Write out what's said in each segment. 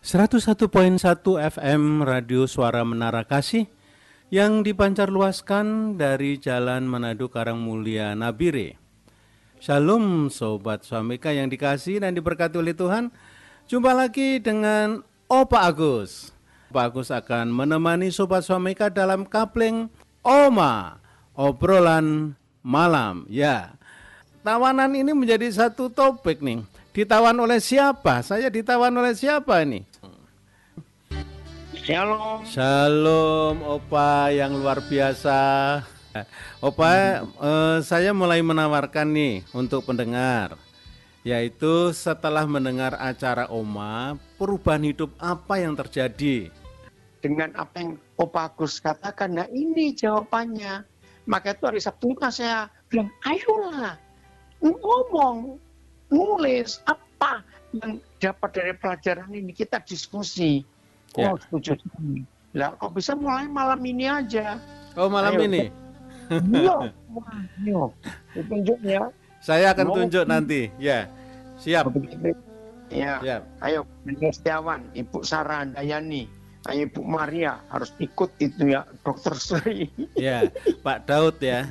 101.1 FM Radio Suara Menara Kasih yang dipancarluaskan dari Jalan Manado Karangmulia Nabire. Shalom Sobat Swameka yang dikasihi dan diberkati oleh Tuhan. Jumpa lagi dengan Opa Agus. Opa Agus akan menemani Sobat Swameka dalam kapling Oma, obrolan malam. Ya, tawanan ini menjadi satu topik nih. Ditawan oleh siapa? Saya ditawan oleh siapa ini? Shalom. Shalom Opa yang luar biasa. Opa, saya mulai menawarkan nih untuk pendengar, yaitu setelah mendengar acara Oma, perubahan hidup apa yang terjadi? Dengan apa yang Opa Agus katakan, nah ini jawabannya. Maka itu hari Sabtu saya bilang, ayolah ngomong, nulis apa yang dapat dari pelajaran ini, kita diskusi. Ya. Oh, setuju. Lah, kok bisa mulai malam ini aja? Oh, malam Ayo, ini? Iya, tunjuk ya. Saya akan tunjuk nanti, ya. Siap. Ya, Ya. Ayo, Menteri Setiawan, Ibu Sarah Handayani, ayo Ibu Maria harus ikut itu ya, Dokter Sri. Ya, Pak Daud ya.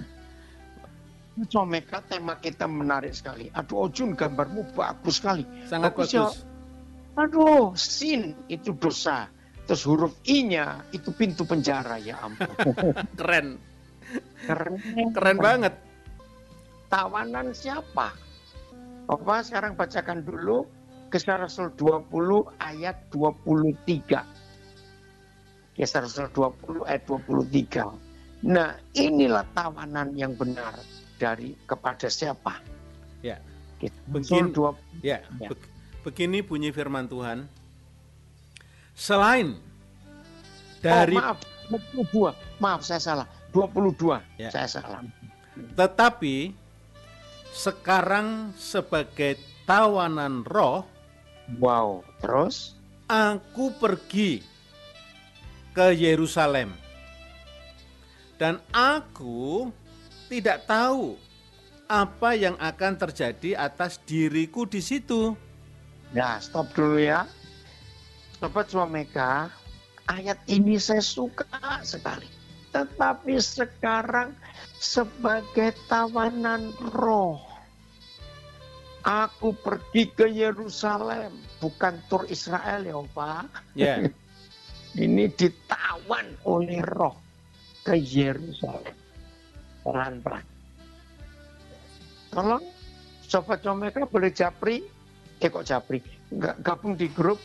Swameka, tema kita menarik sekali. Aduh, Ojun, gambarmu bagus sekali. Sangat bagus. Ya. Aduh, sin itu dosa. Terus huruf I-nya itu pintu penjara, ya ampun. Keren. Keren. Keren banget. Tawanan siapa? Opa sekarang bacakan dulu Kisah Rasul 20 ayat 23. Kisah Rasul 20 ayat 23. Nah, inilah tawanan yang benar dari kepada siapa? Ya. Begini, ya. Begini bunyi firman Tuhan. Selain dari maaf, 22. Maaf, saya salah. 22. Ya. Saya salah. Tetapi sekarang sebagai tawanan roh, wow, terus aku pergi ke Yerusalem. Dan aku tidak tahu apa yang akan terjadi atas diriku di situ. Ya, stop dulu ya. Sobat Swameka, ayat ini saya suka sekali. Tetapi sekarang sebagai tawanan roh, aku pergi ke Yerusalem. Bukan tur Israel ya Pak. Ya. Ini ditawan oleh roh ke Yerusalem. Pelan-pelan. Tolong Sobat Swameka boleh japri. Kok japri? Gabung di grup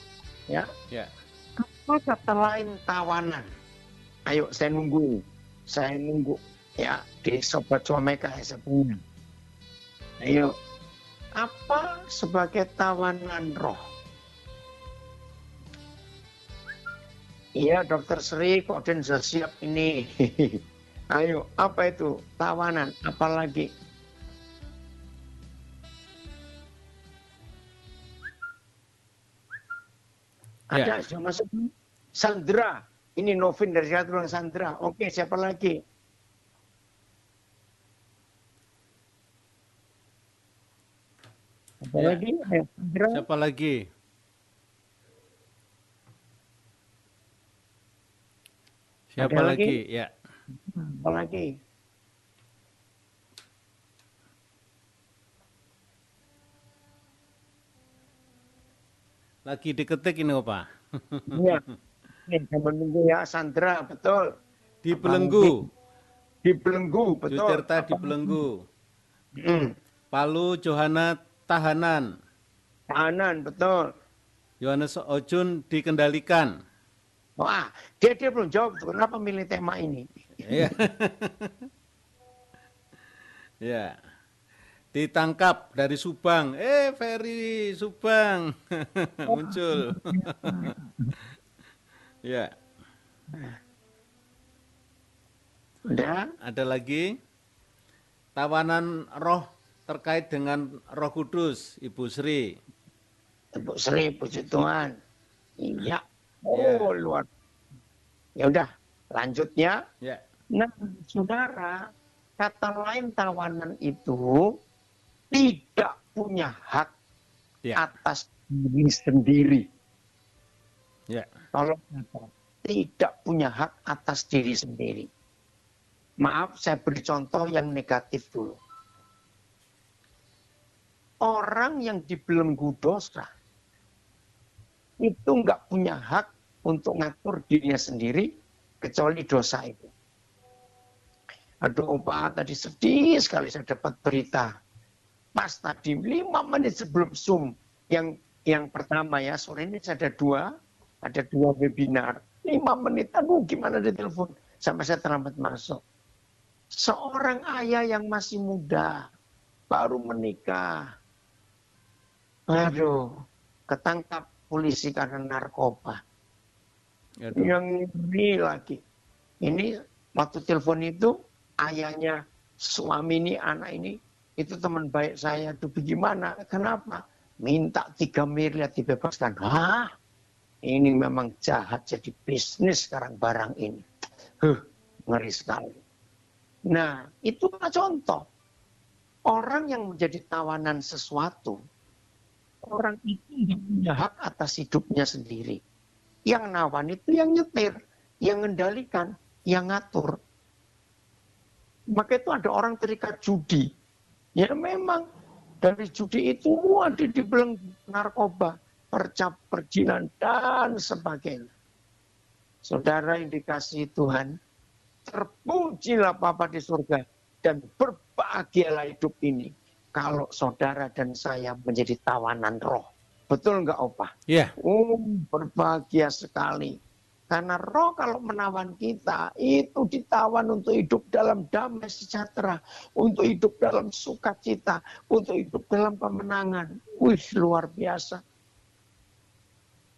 ya. Ya. Apa kata lain tawanan? Ayo saya nunggu ya di Sobat Swameka sebelumnya. Ayo, apa sebagai tawanan roh? Iya, Dokter Sri, kok dan sudah siap ini. Ayo, apa itu tawanan? Apalagi? Ada yang masuk Sandra. Ini Novin dari Satuan Sandra. Oke, siapa lagi? Siapa lagi? Sandra. Siapa lagi? Siapa lagi? Ya. Apa lagi? Lagi diketik ini Opa. Iya. Ini menunggu ya Sandra, betul. Di Belenggu. Di Belenggu, betul. Jutirta di Belenggu. Palu Johana tahanan. Tahanan, betul. Yohanes Ojun dikendalikan. Wah, dia belum jawab. Kenapa milih tema ini? Iya. Ya. Ditangkap dari Subang. Ferry Subang muncul. Ya. Udah. Ada lagi tawanan roh terkait dengan Roh Kudus, Ibu Sri. Ibu Sri, puji Tuhan. Iya. Oh, luar. Ya udah, lanjutnya. Ya. Nah, saudara, kata lain tawanan itu tidak punya hak atas diri sendiri. Ya. Kalau kita tidak punya hak atas diri sendiri. Maaf, saya beri contoh yang negatif dulu. Orang yang dibelenggu dosa itu nggak punya hak untuk ngatur dirinya sendiri kecuali dosa itu. Aduh, Pak, tadi sedih sekali saya dapat berita. Pas tadi 5 menit sebelum Zoom yang pertama ya, sore ini ada dua webinar. 5 menit, aduh gimana di telepon. Sampai saya terlambat masuk. Seorang ayah yang masih muda, baru menikah. Aduh, ketangkap polisi karena narkoba. Aduh. Yang ngeri lagi. Ini waktu telepon itu, ayahnya, suami ini, anak ini, itu teman baik saya. Aduh, gimana? Kenapa? Minta 3 miliar dibebaskan. Hah? Ini memang jahat jadi bisnis sekarang barang ini. Ngeri sekali. Nah, itu contoh. Orang yang menjadi tawanan sesuatu, orang itu tidak punya hak atas hidupnya sendiri. Yang nawan itu yang nyetir, yang mengendalikan, yang ngatur. Maka itu ada orang terikat judi. Ya memang dari judi itu ada dibelenggu narkoba, perjinan dan sebagainya. Saudara yang dikasihi Tuhan, terpujilah Bapa di surga dan berbahagialah hidup ini kalau saudara dan saya menjadi tawanan roh. Betul nggak, Opa? Ya. Berbahagia sekali. Karena roh kalau menawan kita, itu ditawan untuk hidup dalam damai sejahtera, untuk hidup dalam sukacita, untuk hidup dalam kemenangan. Wih, luar biasa.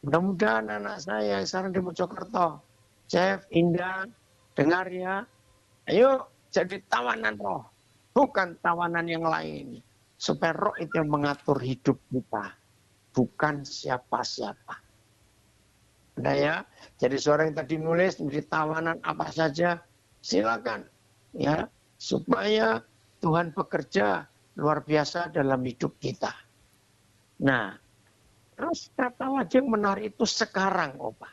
Mudah-mudahan anak saya yang sekarang di Mojokerto, Chef, Indah, dengar ya. Ayo jadi tawanan roh, bukan tawanan yang lain. Supaya roh itu yang mengatur hidup kita, bukan siapa-siapa. Nah ya, jadi seorang yang tadi nulis menjadi tawanan apa saja, silakan ya, supaya Tuhan bekerja luar biasa dalam hidup kita. Nah, terus kata wajah yang menarik itu sekarang, Opa.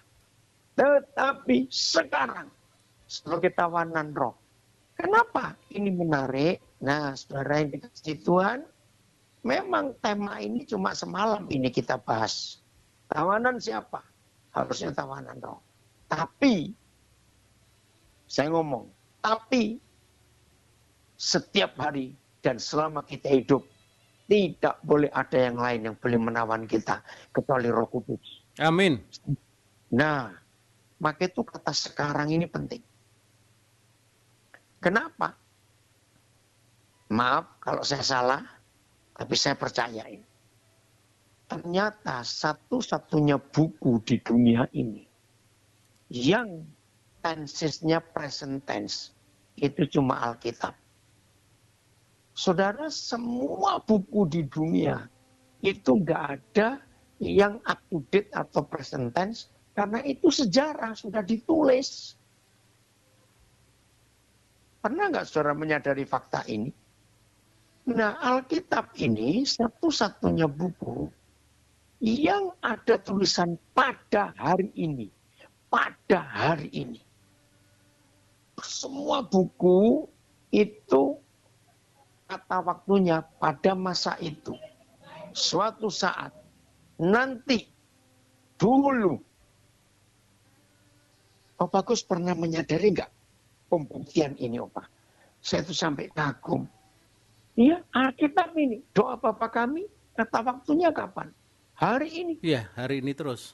Tetapi sekarang sebagai tawanan roh. Kenapa ini menarik? Nah, saudara yang dikasih Tuhan, memang tema ini cuma semalam ini kita bahas. Tawanan siapa? Harusnya tawanan roh. Tapi, saya ngomong, tapi setiap hari dan selama kita hidup, tidak boleh ada yang lain yang boleh menawan kita, kecuali Roh Kudus. Amin. Nah, maka itu kata sekarang ini penting. Kenapa? Maaf kalau saya salah, tapi saya percaya ini. Ternyata satu-satunya buku di dunia ini yang tensesnya present tense itu cuma Alkitab. Saudara, semua buku di dunia itu nggak ada yang up to date atau present tense karena itu sejarah sudah ditulis. Pernah nggak saudara menyadari fakta ini? Nah, Alkitab ini satu-satunya buku yang ada tulisan pada hari ini. Pada hari ini. Semua buku itu kata waktunya pada masa itu. Suatu saat, nanti, dulu. Opa Gus pernah menyadari nggak pembuktian ini, Opa? Saya itu sampai kagum. Iya, Alkitab ini. Doa Bapa kami, kata waktunya kapan? Hari ini. Iya, hari ini terus.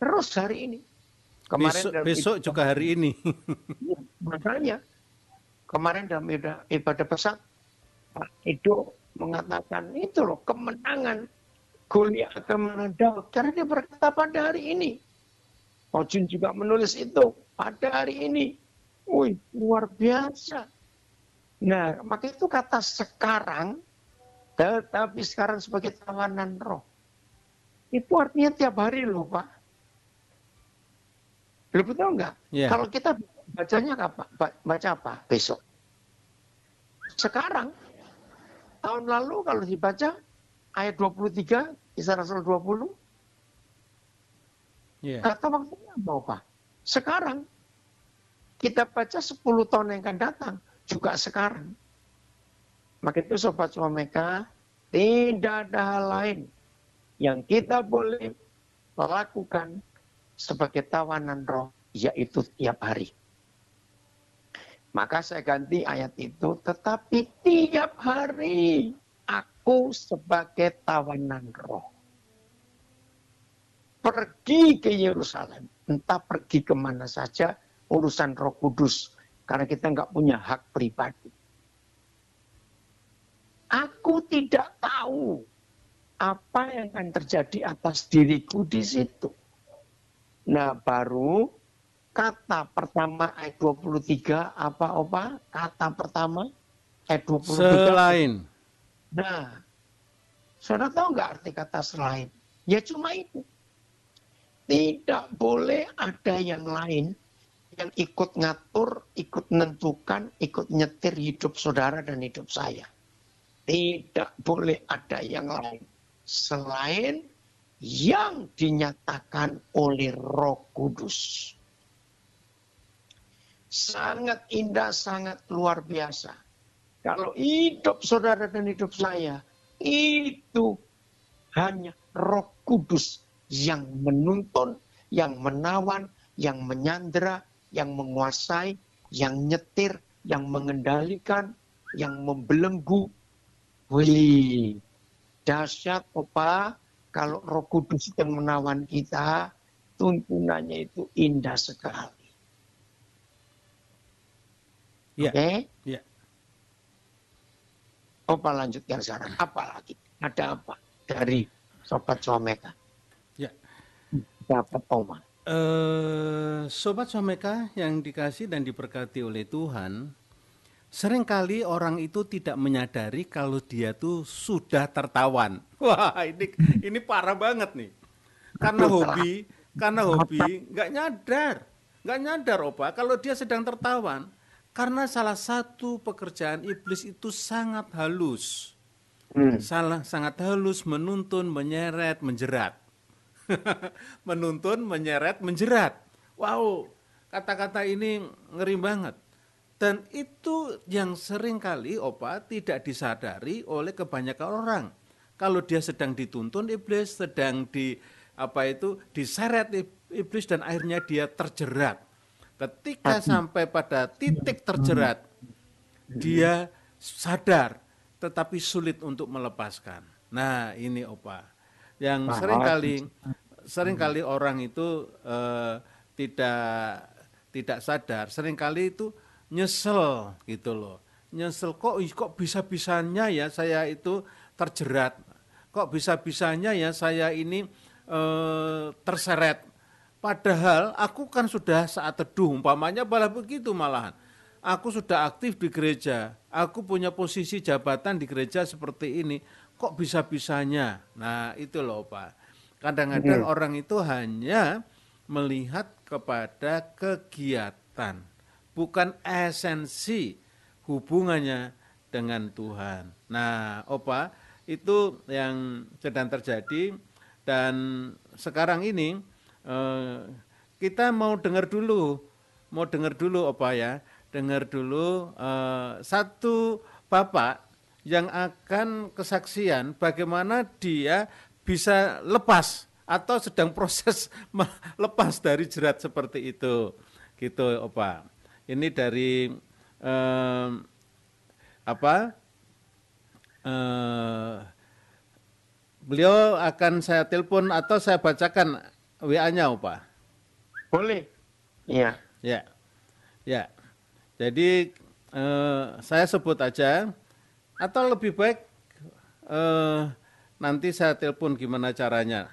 Terus hari ini. Kemarin besok juga hari ini. Ya, makanya, kemarin dalam ibadah pesan, Pak Edo mengatakan itu loh, kemenangan Goliat akan menang Daud. Karena dia berkata pada hari ini. Ojun juga menulis itu pada hari ini. Wih, luar biasa. Nah, maka itu kata sekarang, tetapi sekarang sebagai tawanan roh. Itu artinya tiap hari loh, Pak. Loh, betul enggak? Yeah. Kalau kita bacanya apa? Baca apa? Besok. Sekarang, tahun lalu kalau dibaca ayat 23, Kisah Rasul 20, Iya. Kata waktunya apa, Pak? Sekarang. Kita baca 10 tahun yang akan datang. Juga sekarang. Maka itu Sobat Swameka, tidak ada hal lain yang kita boleh lakukan sebagai tawanan roh, yaitu tiap hari. Maka saya ganti ayat itu, tetapi tiap hari aku sebagai tawanan roh. Pergi ke Yerusalem, entah pergi kemana saja, urusan Roh Kudus. Karena kita nggak punya hak pribadi. Aku tidak tahu apa yang akan terjadi atas diriku di situ. Nah, baru kata pertama ayat 23 apa? Kata pertama ayat 23. Selain. Nah, saudara tahu nggak arti kata selain? Ya cuma itu. Tidak boleh ada yang lain yang ikut ngatur, ikut menentukan, ikut nyetir hidup saudara dan hidup saya. Tidak boleh ada yang lain selain yang dinyatakan oleh Roh Kudus. Sangat indah, sangat luar biasa. Kalau hidup saudara dan hidup saya, itu hanya Roh Kudus yang menuntun, yang menawan, yang menyandera, yang menguasai, yang nyetir, yang mengendalikan, yang membelenggu. Wih, dahsyat Opa, kalau Roh Kudus yang menawan kita, tuntunannya itu indah sekali. Ya. Oke? Ya. Opa lanjutkan sekarang. Apa lagi? Ada apa dari Sobat Swameka? Ya. Dapat Oma. Sobat Swameka yang dikasih dan diberkati oleh Tuhan, seringkali orang itu tidak menyadari kalau dia tuh sudah tertawan. Wah, ini parah banget nih. Karena hobi nggak nyadar Opa kalau dia sedang tertawan. Karena salah satu pekerjaan iblis itu sangat halus. Sangat halus, menuntun, menyeret, menjerat. Menuntun, menyeret, menjerat. Wow, kata-kata ini ngeri banget. Dan itu yang sering kali Opa tidak disadari oleh kebanyakan orang. Kalau dia sedang dituntun iblis, sedang diseret iblis dan akhirnya dia terjerat. Ketika sampai pada titik terjerat, dia sadar tetapi sulit untuk melepaskan. Nah, ini Opa. Yang seringkali orang itu tidak sadar, seringkali itu nyesel gitu loh. Nyesel kok bisa-bisanya ya saya itu terjerat. Kok bisa-bisanya ya saya ini terseret. Padahal aku kan sudah saat teduh, umpamanya malah begitu malahan. Aku sudah aktif di gereja, aku punya posisi jabatan di gereja seperti ini, kok bisa-bisanya? Nah itu loh Pak. Kadang-kadang orang itu hanya melihat kepada kegiatan, bukan esensi hubungannya dengan Tuhan. Nah Opa, itu yang sedang terjadi dan sekarang ini kita mau dengar dulu Opa ya, dengar dulu satu bapak yang akan kesaksian bagaimana dia bisa lepas atau sedang proses lepas dari jerat seperti itu, gitu Opa. Ini dari beliau akan saya telepon atau saya bacakan WA-nya, Opa. Boleh. Iya. Ya. Jadi saya sebut aja atau lebih baik nanti saya telepon gimana caranya.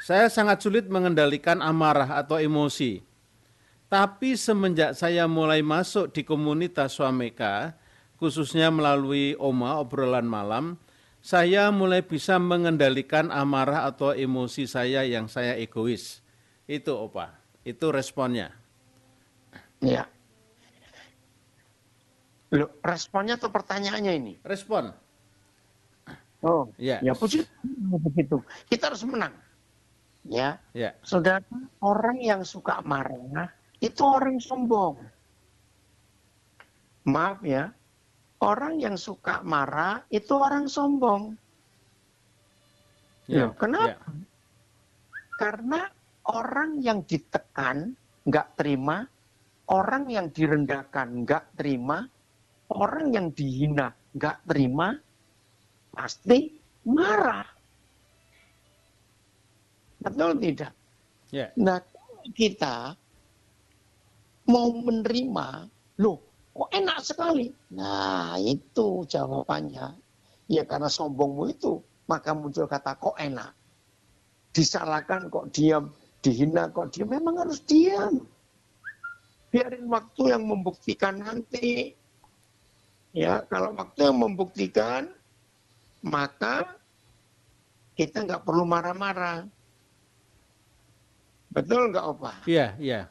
Saya sangat sulit mengendalikan amarah atau emosi. Tapi semenjak saya mulai masuk di komunitas Swameka, khususnya melalui Oma, obrolan malam, saya mulai bisa mengendalikan amarah atau emosi saya yang saya egois. Itu Opa, itu responnya. Iya. Loh, responnya atau pertanyaannya ini? Respon. Oh, ya puji begitu. Kita harus menang. Ya, Ya. saudara, orang yang suka marah itu orang sombong. Maaf ya, orang yang suka marah itu orang sombong. Ya. Loh, kenapa? Ya. Karena orang yang ditekan nggak terima, orang yang direndahkan nggak terima, orang yang dihina nggak terima, pasti marah. Betul tidak? Ya. Nah, kita mau menerima, loh, kok enak sekali? Nah, itu jawabannya. Ya karena sombongmu itu, maka muncul kata kok enak. Disalahkan kok diam, dihina kok diam, memang harus diam. Biarin waktu yang membuktikan nanti. Ya, kalau waktu yang membuktikan, maka kita nggak perlu marah-marah. Betul nggak, Opa? Iya, iya.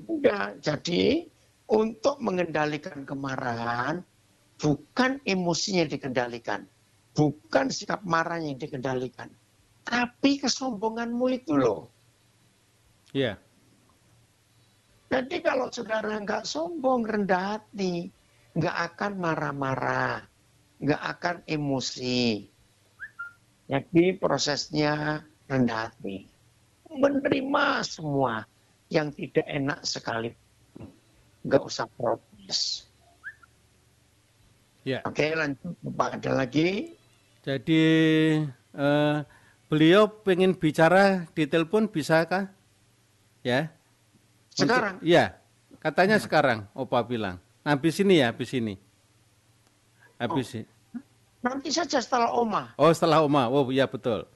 Udah, jadi untuk mengendalikan kemarahan, bukan emosinya dikendalikan, bukan sikap marahnya yang dikendalikan, tapi kesombonganmu itu loh. Iya. Jadi kalau saudara nggak sombong, rendah hati, nggak akan marah-marah, nggak akan emosi. Jadi prosesnya rendah hati. Menerima semua yang tidak enak sekali. Nggak usah protes. Ya. Oke, lanjut. Pak, ada lagi? Jadi beliau pengen bicara di telepon bisakah? Ya. Sekarang? Iya. Katanya sekarang, Opa bilang. Habis ini ya, habis ini. Habis ini. Nanti saja setelah Oma. Oh, setelah Oma. Oh, iya betul.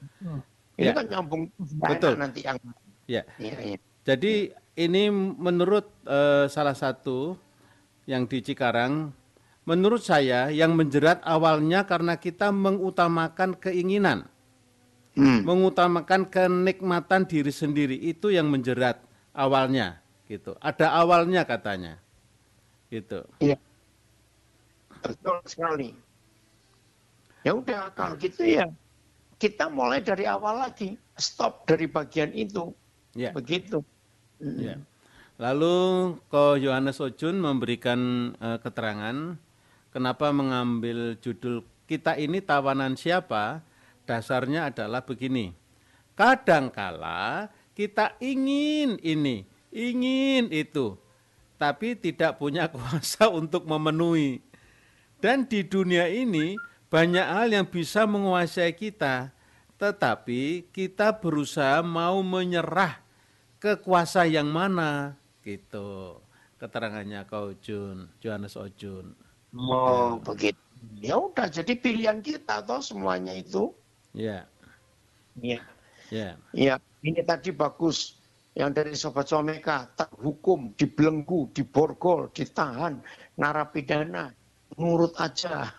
Ini Ya. kan nyambung. Betul. Nanti yang... Ya. Iya. Jadi ini menurut salah satu yang di Cikarang, menurut saya yang menjerat awalnya karena kita mengutamakan keinginan, mengutamakan kenikmatan diri sendiri, itu yang menjerat awalnya, gitu. Ada awalnya katanya, gitu. Iya. Betul sekali. Ya udah, kalau gitu ya kita mulai dari awal lagi, stop dari bagian itu. Ya. Begitu. Ya. Lalu Ko Yohanes Ojun memberikan keterangan kenapa mengambil judul kita ini tawanan siapa. Dasarnya adalah begini. Kadangkala kita ingin ini, ingin itu, tapi tidak punya kuasa untuk memenuhi. Dan di dunia ini banyak hal yang bisa menguasai kita, tetapi kita berusaha mau menyerah ke kuasa yang mana, gitu. Keterangannya Ko Ojun, Yohanes Ojun. Oh, begitu. Ya udah, jadi pilihan kita toh semuanya itu. Ya. Iya. Ya. Iya, ini tadi bagus. Yang dari Sobat Someka, terhukum, dibelenggu, diborgol, ditahan, narapidana, nurut aja.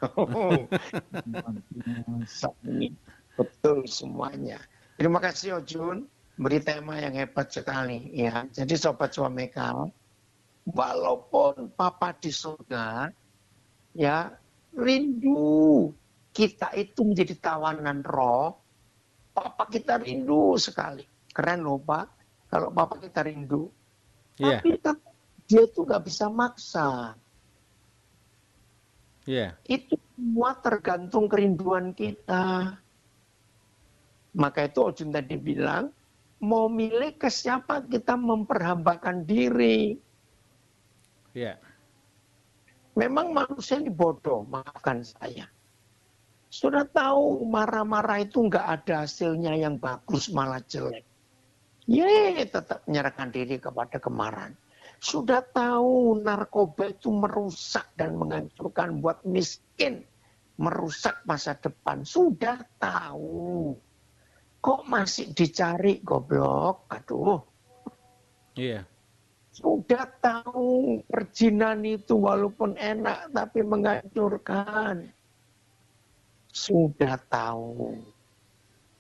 Betul semuanya. Terima kasih Ojun, beri tema yang hebat sekali. Ya, jadi Sobat Someka, walaupun Papa di surga, ya rindu kita itu menjadi tawanan roh, Papa kita rindu sekali. Keren loh Pak, kalau Papa kita rindu. Yeah. Tapi dia tuh nggak bisa maksa. Yeah. Itu semua tergantung kerinduan kita. Maka itu Ojun tadi bilang, mau milih ke siapa kita memperhambakan diri. Yeah. Memang manusia ini bodoh, maafkan saya. Sudah tahu marah-marah itu nggak ada hasilnya yang bagus, malah jelek. Tetap menyerahkan diri kepada kemarahan. Sudah tahu narkoba itu merusak dan menghancurkan, buat miskin, merusak masa depan. Sudah tahu. Kok masih dicari, goblok? Aduh. Iya. Sudah tahu perjinan itu walaupun enak tapi menghancurkan. Sudah tahu.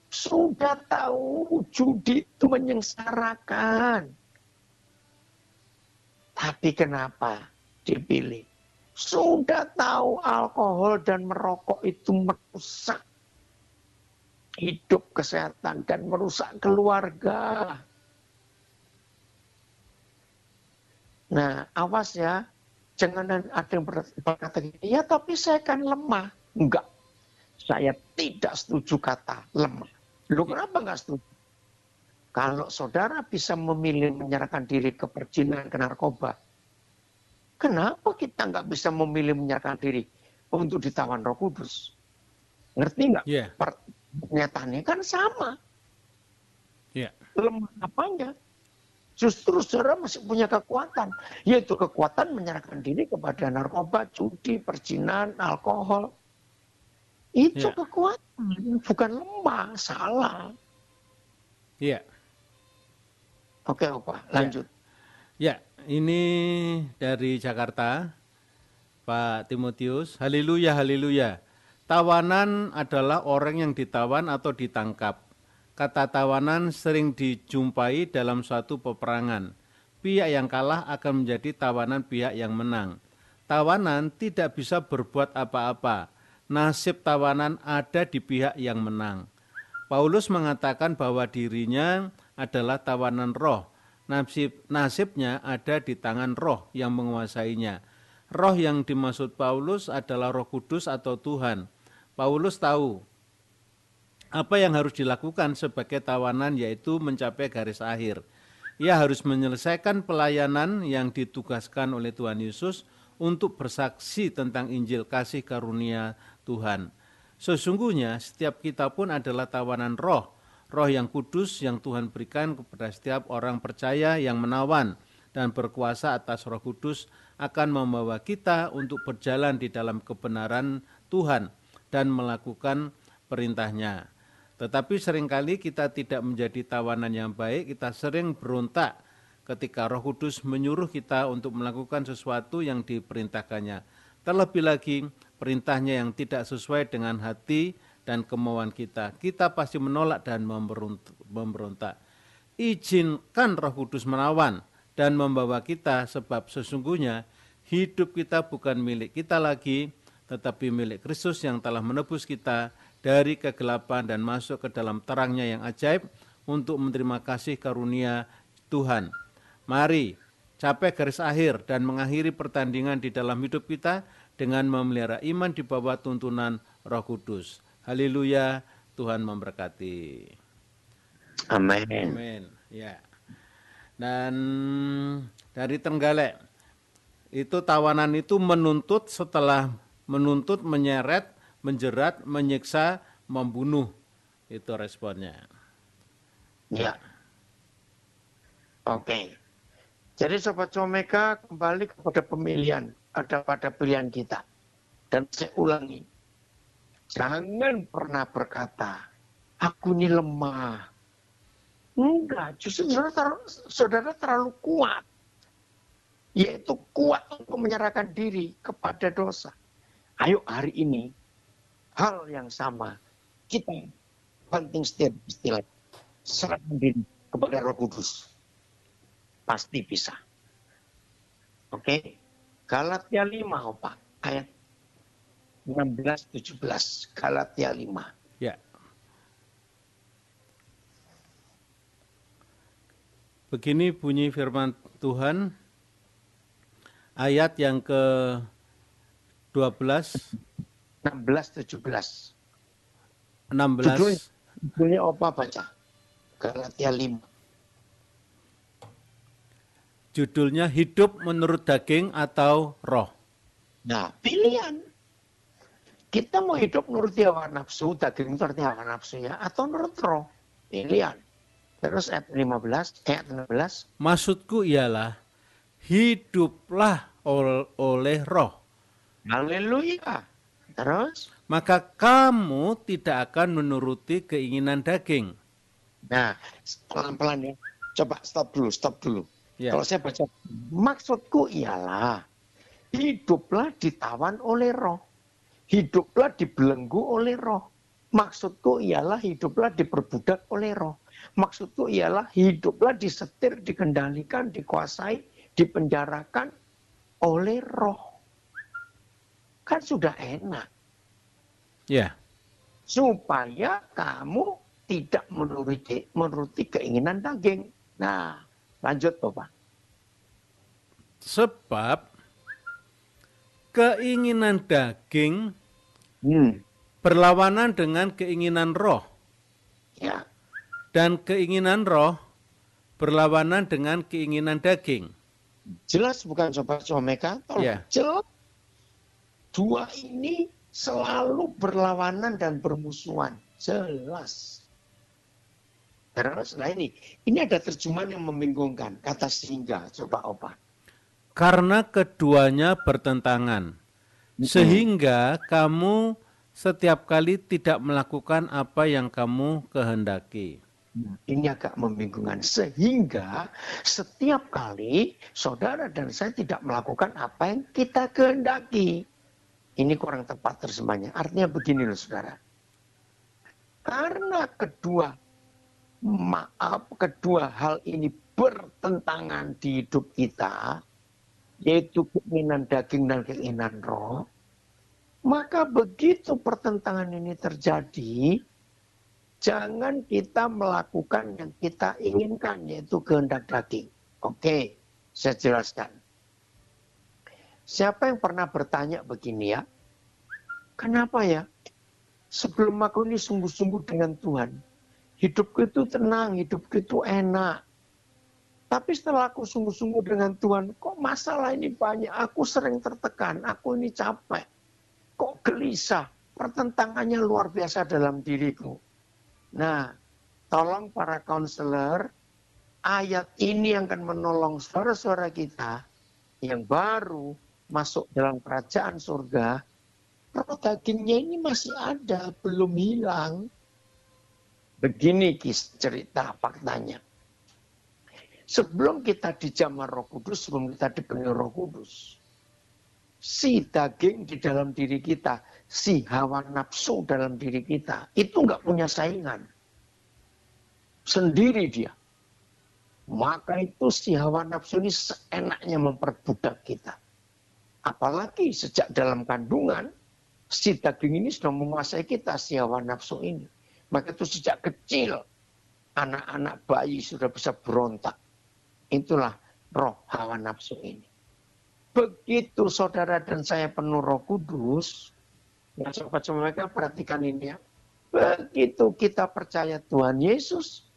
Sudah tahu judi itu menyengsarakan. Tapi kenapa dipilih? Sudah tahu alkohol dan merokok itu merusak. hidup, kesehatan, dan merusak keluarga. Nah, awas ya. Jangan ada yang berkata, ya tapi saya kan lemah. Enggak, saya tidak setuju kata lemah. Loh, kenapa enggak setuju? Kalau saudara bisa memilih menyerahkan diri ke perzinahan, ke narkoba, kenapa kita nggak bisa memilih menyerahkan diri untuk ditawan Roh Kudus? Ngerti nggak? Yeah. Pernyataannya kan sama. Yeah. Lemah apanya? Justru saudara masih punya kekuatan, yaitu kekuatan menyerahkan diri kepada narkoba, judi, perzinahan, alkohol. Itu kekuatan, bukan lemah, salah. Iya. Oke, Opa, lanjut. Ya, ini dari Jakarta, Pak Timotius. Haleluya, haleluya. Tawanan adalah orang yang ditawan atau ditangkap. Kata tawanan sering dijumpai dalam suatu peperangan. Pihak yang kalah akan menjadi tawanan pihak yang menang. Tawanan tidak bisa berbuat apa-apa. Nasib tawanan ada di pihak yang menang. Paulus mengatakan bahwa dirinya adalah tawanan roh. Nasibnya ada di tangan roh yang menguasainya. Roh yang dimaksud Paulus adalah Roh Kudus atau Tuhan. Paulus tahu apa yang harus dilakukan sebagai tawanan, yaitu mencapai garis akhir. Ia harus menyelesaikan pelayanan yang ditugaskan oleh Tuhan Yesus untuk bersaksi tentang Injil kasih karunia Tuhan. Sesungguhnya setiap kita pun adalah tawanan roh, roh yang kudus yang Tuhan berikan kepada setiap orang percaya yang menawan dan berkuasa atas Roh Kudus akan membawa kita untuk berjalan di dalam kebenaran Tuhan dan melakukan perintahnya. Tetapi seringkali kita tidak menjadi tawanan yang baik, kita sering berontak ketika Roh Kudus menyuruh kita untuk melakukan sesuatu yang diperintahkannya. Terlebih lagi, perintahnya yang tidak sesuai dengan hati dan kemauan kita. Kita pasti menolak dan memberontak. Izinkan Roh Kudus menawan dan membawa kita, sebab sesungguhnya hidup kita bukan milik kita lagi, tetapi milik Kristus yang telah menebus kita dari kegelapan dan masuk ke dalam terangnya yang ajaib untuk menerima kasih karunia Tuhan. Mari capai garis akhir dan mengakhiri pertandingan di dalam hidup kita dengan memelihara iman di bawah tuntunan Roh Kudus. Haleluya, Tuhan memberkati. Amin. Amin. Ya. Dan dari Trenggalek, itu tawanan itu menuntut, setelah menuntut, menyeret, menjerat, menyiksa, membunuh. Itu responnya. Ya. Oke. Jadi Sobat Comeka, kembali kepada pemilihan. Ada pada pilihan kita. Dan saya ulangi. Jangan pernah berkata, aku ini lemah. Enggak, justru saudara terlalu kuat. Yaitu kuat untuk menyerahkan diri kepada dosa. Ayo hari ini, hal yang sama. Kita penting istilah. Serahkan diri kepada Roh Kudus. Pasti bisa. Oke. Galatia 5, Pak. Ayat 16-17. Galatia 5. Ya. Begini bunyi firman Tuhan, ayat yang ke-12, 16-17. 16. Judulnya apa baca? Galatia 5. Judulnya hidup menurut daging atau roh. Nah, pilihan. Kita mau hidup menurut hawa nafsu, daging itu artinya hawa nafsu ya, atau menurut roh. Pilihan. Terus ayat 15, ayat 16. Maksudku ialah hiduplah oleh roh. Haleluya. Terus? Maka kamu tidak akan menuruti keinginan daging. Nah, pelan-pelan ya. Coba stop dulu. Ya. Kalau saya baca, maksudku ialah hiduplah ditawan oleh roh. Hiduplah dibelenggu oleh roh. Maksudku ialah hiduplah diperbudak oleh roh. Maksudku ialah hiduplah disetir, dikendalikan, dikuasai, dipenjarakan oleh roh. Kan sudah enak. Ya. supaya kamu tidak menuruti keinginan daging. Nah, lanjut Bapak. Sebab keinginan daging berlawanan dengan keinginan roh. Ya. Dan keinginan roh berlawanan dengan keinginan daging. Jelas bukan Sobat Omega? Ya. Jelas. Dua ini selalu berlawanan dan bermusuhan. Jelas. Terus, nah ini ada terjemahan yang membingungkan. Kata sehingga, coba Opa. Karena keduanya bertentangan. Sehingga kamu setiap kali tidak melakukan apa yang kamu kehendaki. Ini agak membingungkan. Sehingga setiap kali saudara dan saya tidak melakukan apa yang kita kehendaki. Ini kurang tepat terjemahnya. Artinya begini loh saudara. Karena kedua hal ini bertentangan di hidup kita, yaitu keinginan daging dan keinginan roh, maka begitu pertentangan ini terjadi, jangan kita melakukan yang kita inginkan, yaitu kehendak daging. Oke, saya jelaskan. Siapa yang pernah bertanya begini ya, kenapa ya sebelum aku ini sungguh-sungguh dengan Tuhan, hidupku itu tenang, hidupku itu enak. Tapi setelah aku sungguh-sungguh dengan Tuhan, kok masalah ini banyak, aku sering tertekan, aku ini capek. Kok gelisah, pertentangannya luar biasa dalam diriku. Nah, tolong para konselor, ayat ini yang akan menolong saudara-saudara kita yang baru masuk dalam kerajaan surga, roh dagingnya ini masih ada, belum hilang. Begini cerita faktanya. Sebelum kita dijamah Roh Kudus, sebelum kita dipenuhi Roh Kudus, si daging di dalam diri kita, si hawa nafsu dalam diri kita, itu nggak punya saingan. Sendiri dia. Maka itu si hawa nafsu ini seenaknya memperbudak kita. Apalagi sejak dalam kandungan, si daging ini sudah menguasai kita, si hawa nafsu ini. Maka itu sejak kecil, anak-anak bayi sudah bisa berontak. Itulah roh hawa nafsu ini. Begitu saudara dan saya penuh Roh Kudus, ya sobat mereka perhatikan ini ya. Begitu kita percaya Tuhan Yesus,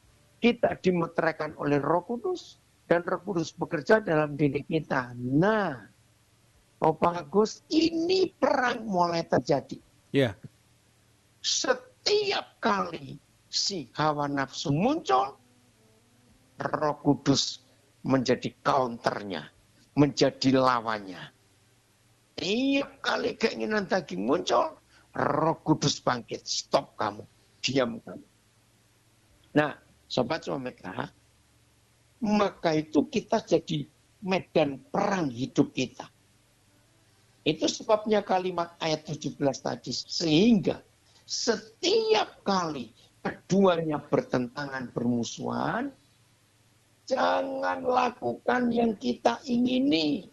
kita dimeteraikan oleh Roh Kudus, dan Roh Kudus bekerja dalam diri kita. Nah, Bapak Agus, ini perang mulai terjadi. Ya. Setiap kali si hawa nafsu muncul, Roh Kudus menjadi counternya, menjadi lawannya. Tiap kali keinginan daging muncul, Roh Kudus bangkit. Stop kamu, diam kamu. Nah, Sobat Omega, maka itu kita jadi medan perang hidup kita. Itu sebabnya kalimat ayat 17 tadi. Sehingga setiap kali keduanya bertentangan, bermusuhan, jangan lakukan yang kita ingini,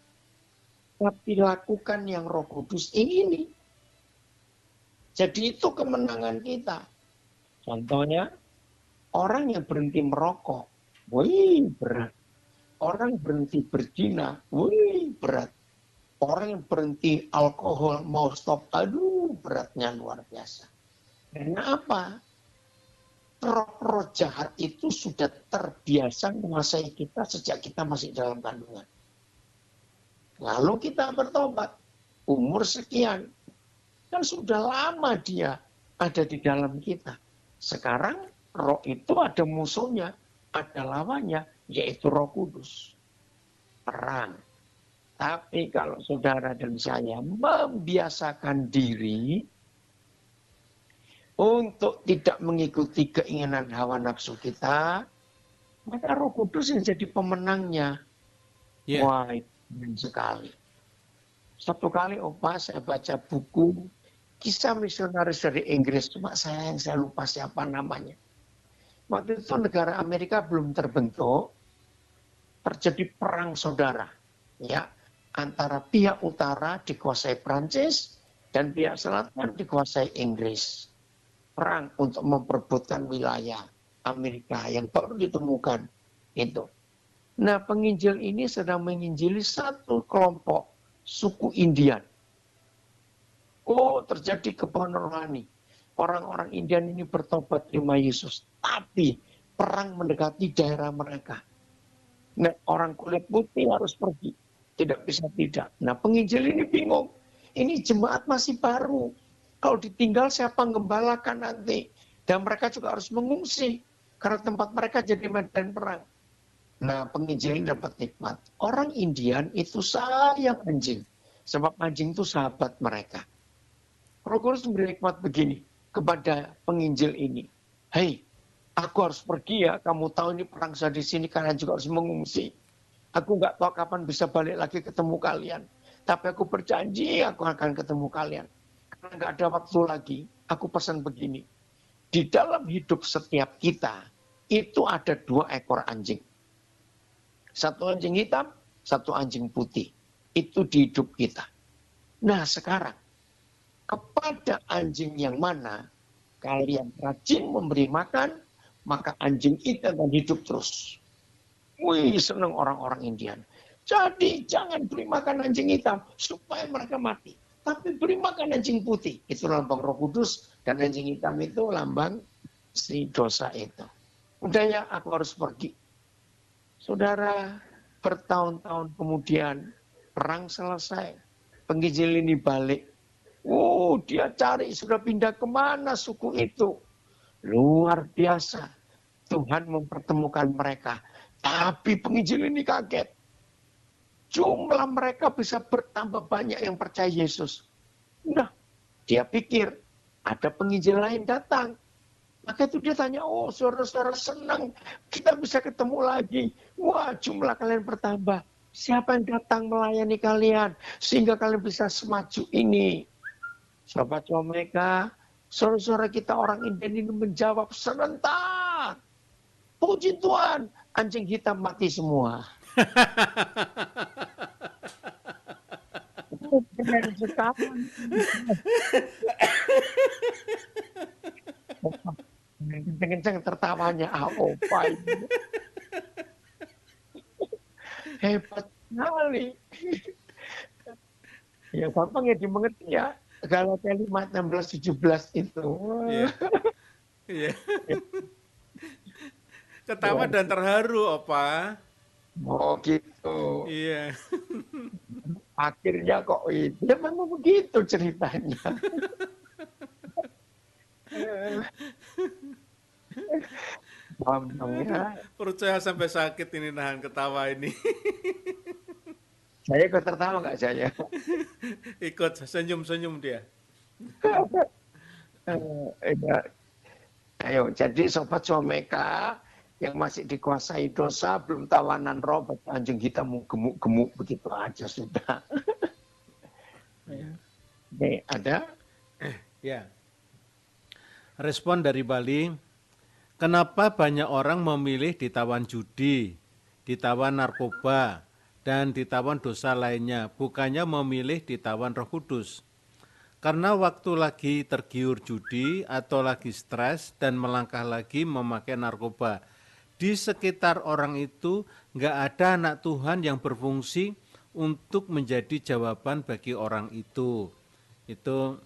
tapi lakukan yang Roh Kudus ingini. Jadi itu kemenangan kita. Contohnya, orang yang berhenti merokok, wih berat. Orang berhenti berzina, wih berat. Orang yang berhenti alkohol, mau stop, aduh beratnya luar biasa. Karena apa? Roh-roh jahat itu sudah terbiasa menguasai kita sejak kita masih dalam kandungan. Lalu kita bertobat, umur sekian. Kan sudah lama dia ada di dalam kita. Sekarang roh itu ada musuhnya, ada lawannya, yaitu Roh Kudus. Perang. Tapi kalau saudara dan saya membiasakan diri untuk tidak mengikuti keinginan hawa nafsu kita, maka Roh Kudus yang jadi pemenangnya. Yeah. Wah, itu sekali. Satu kali saya baca buku kisah misionaris dari Inggris, cuma saya lupa siapa namanya. Waktu itu negara Amerika belum terbentuk, terjadi perang saudara, ya, antara pihak utara dikuasai Prancis dan pihak selatan dikuasai Inggris. perang untuk memperebutkan wilayah Amerika yang baru ditemukan itu. Nah, penginjil ini sedang menginjili satu kelompok suku Indian. Oh, terjadi kebanggaan rohani. Orang-orang Indian ini bertobat terima Yesus. Tapi perang mendekati daerah mereka. Nah, orang kulit putih harus pergi. Tidak bisa tidak. Nah, penginjil ini bingung. Ini jemaat masih baru. Kalau ditinggal siapa gembalakan nanti? Dan mereka juga harus mengungsi. Karena tempat mereka jadi medan perang. Nah, penginjil ini dapat nikmat. Orang Indian itu sayang anjing. Sebab anjing itu sahabat mereka. Roh Kudus memberi nikmat begini kepada penginjil ini. Hei, aku harus pergi ya. Kamu tahu ini perang saya di sini, kalian juga harus mengungsi. Aku nggak tahu kapan bisa balik lagi ketemu kalian. Tapi aku berjanji aku akan ketemu kalian. Karena nggak ada waktu lagi, aku pesan begini. Di dalam hidup setiap kita, itu ada 2 ekor anjing. Satu anjing hitam, satu anjing putih. Itu di hidup kita. Nah sekarang, kepada anjing yang mana kalian rajin memberi makan, maka anjing itu akan hidup terus. Wih, senang orang-orang Indian. Jadi jangan beri makan anjing hitam supaya mereka mati. Tapi beri makan anjing putih. Itu lambang Roh Kudus. Dan anjing hitam itu lambang si dosa itu. Udah ya, aku harus pergi. Saudara, bertahun-tahun kemudian perang selesai. Penginjil ini balik. Dia cari sudah pindah kemana suku itu. Luar biasa. Tuhan mempertemukan mereka. Tapi penginjil ini kaget. Jumlah mereka bisa bertambah banyak yang percaya Yesus. Nah, dia pikir ada penginjil lain datang. Maka itu dia tanya, saudara-saudara senang kita bisa ketemu lagi. Wah, jumlah kalian bertambah. Siapa yang datang melayani kalian sehingga kalian bisa semaju ini? Sobat Omega, saudara-saudara kita orang Indian ini menjawab serentak. Puji Tuhan, anjing hitam mati semua. Keren sekali. Kenceng-kenceng tertawanya Opa ini. Hebat sekali. Ya gampang ya dimengerti ya. Galatia 5:16-17 itu. Iya. Ketawa dan terharu, Opa. Oh gitu. Iya. Akhirnya kok itu. Ya memang begitu ceritanya. Ya. Perut saya sampai sakit ini nahan ketawa ini. Saya ikut tertawa nggak saya? Ikut senyum-senyum dia. Ayo, jadi Sobat Someka yang masih dikuasai dosa, belum tawanan roh, anjing hitam gemuk-gemuk, begitu aja sudah. Nih, ada? Ya. Respon dari Bali, kenapa banyak orang memilih ditawan judi, ditawan narkoba, dan ditawan dosa lainnya, bukannya memilih ditawan Roh Kudus? Karena waktu lagi tergiur judi atau lagi stres dan melangkah lagi memakai narkoba. Di sekitar orang itu nggak ada anak Tuhan yang berfungsi untuk menjadi jawaban bagi orang itu. Itu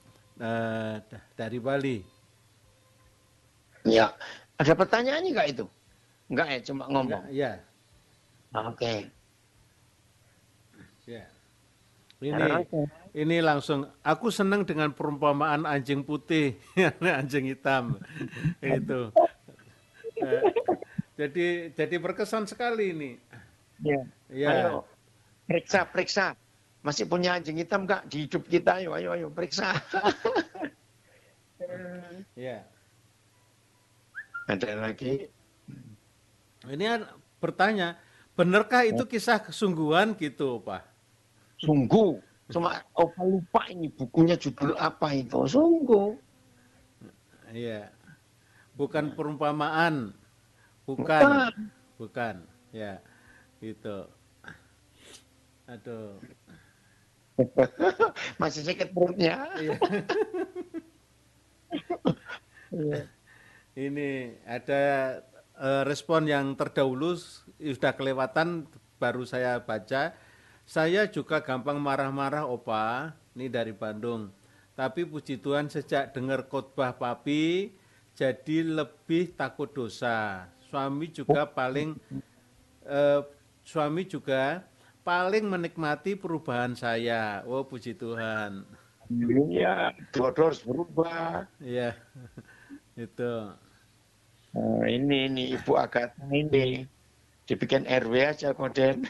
dari Bali. Ya, ada pertanyaannya nggak itu? Nggak ya, cuma ngomong. Ya. Oke. Ya. Ini langsung, aku senang dengan perumpamaan anjing putih, anjing hitam. Itu. Jadi berkesan sekali ini. Ya. Ayo, periksa. Masih punya anjing hitam nggak di hidup kita? Ayo, periksa. Ya. Ada lagi? Ini bertanya, benarkah itu kisah kesungguhan gitu, Pak? Sungguh. Cuma Opa lupa ini bukunya judul apa itu. Sungguh. Iya. Bukan perumpamaan. Bukan. Ya. Gitu. Aduh. Masih sakit perutnya. Ini ada respon yang terdahulu sudah kelewatan, baru saya baca. Saya juga gampang marah-marah, Opa. Ini dari Bandung. Tapi puji Tuhan sejak dengar khotbah Papi jadi lebih takut dosa. Suami juga paling menikmati perubahan saya. Oh, puji Tuhan. Iya, dua-dua harus berubah. Iya, itu. Ini Ibu Agatha ini dibikin RW aja Koden.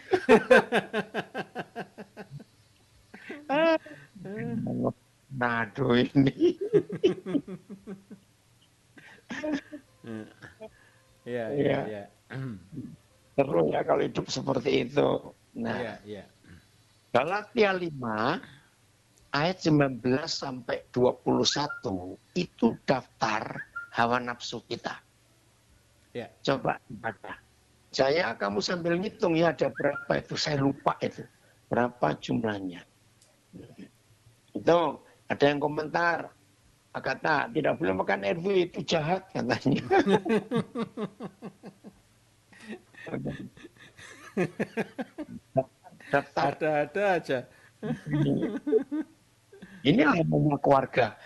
Nado ini. Iya, Iya. iya. Terus ya kalau hidup seperti itu. Nah, Iya, iya. Galatia 5 ayat 19 sampai 21 itu daftar hawa nafsu kita. Ya. Coba baca. Kamu sambil ngitung ya ada berapa itu, saya lupa itu. Berapa jumlahnya. Itu ada yang komentar. Kata tidak boleh makan RW itu jahat katanya. Daftar. Ada aja. Ini namanya keluarga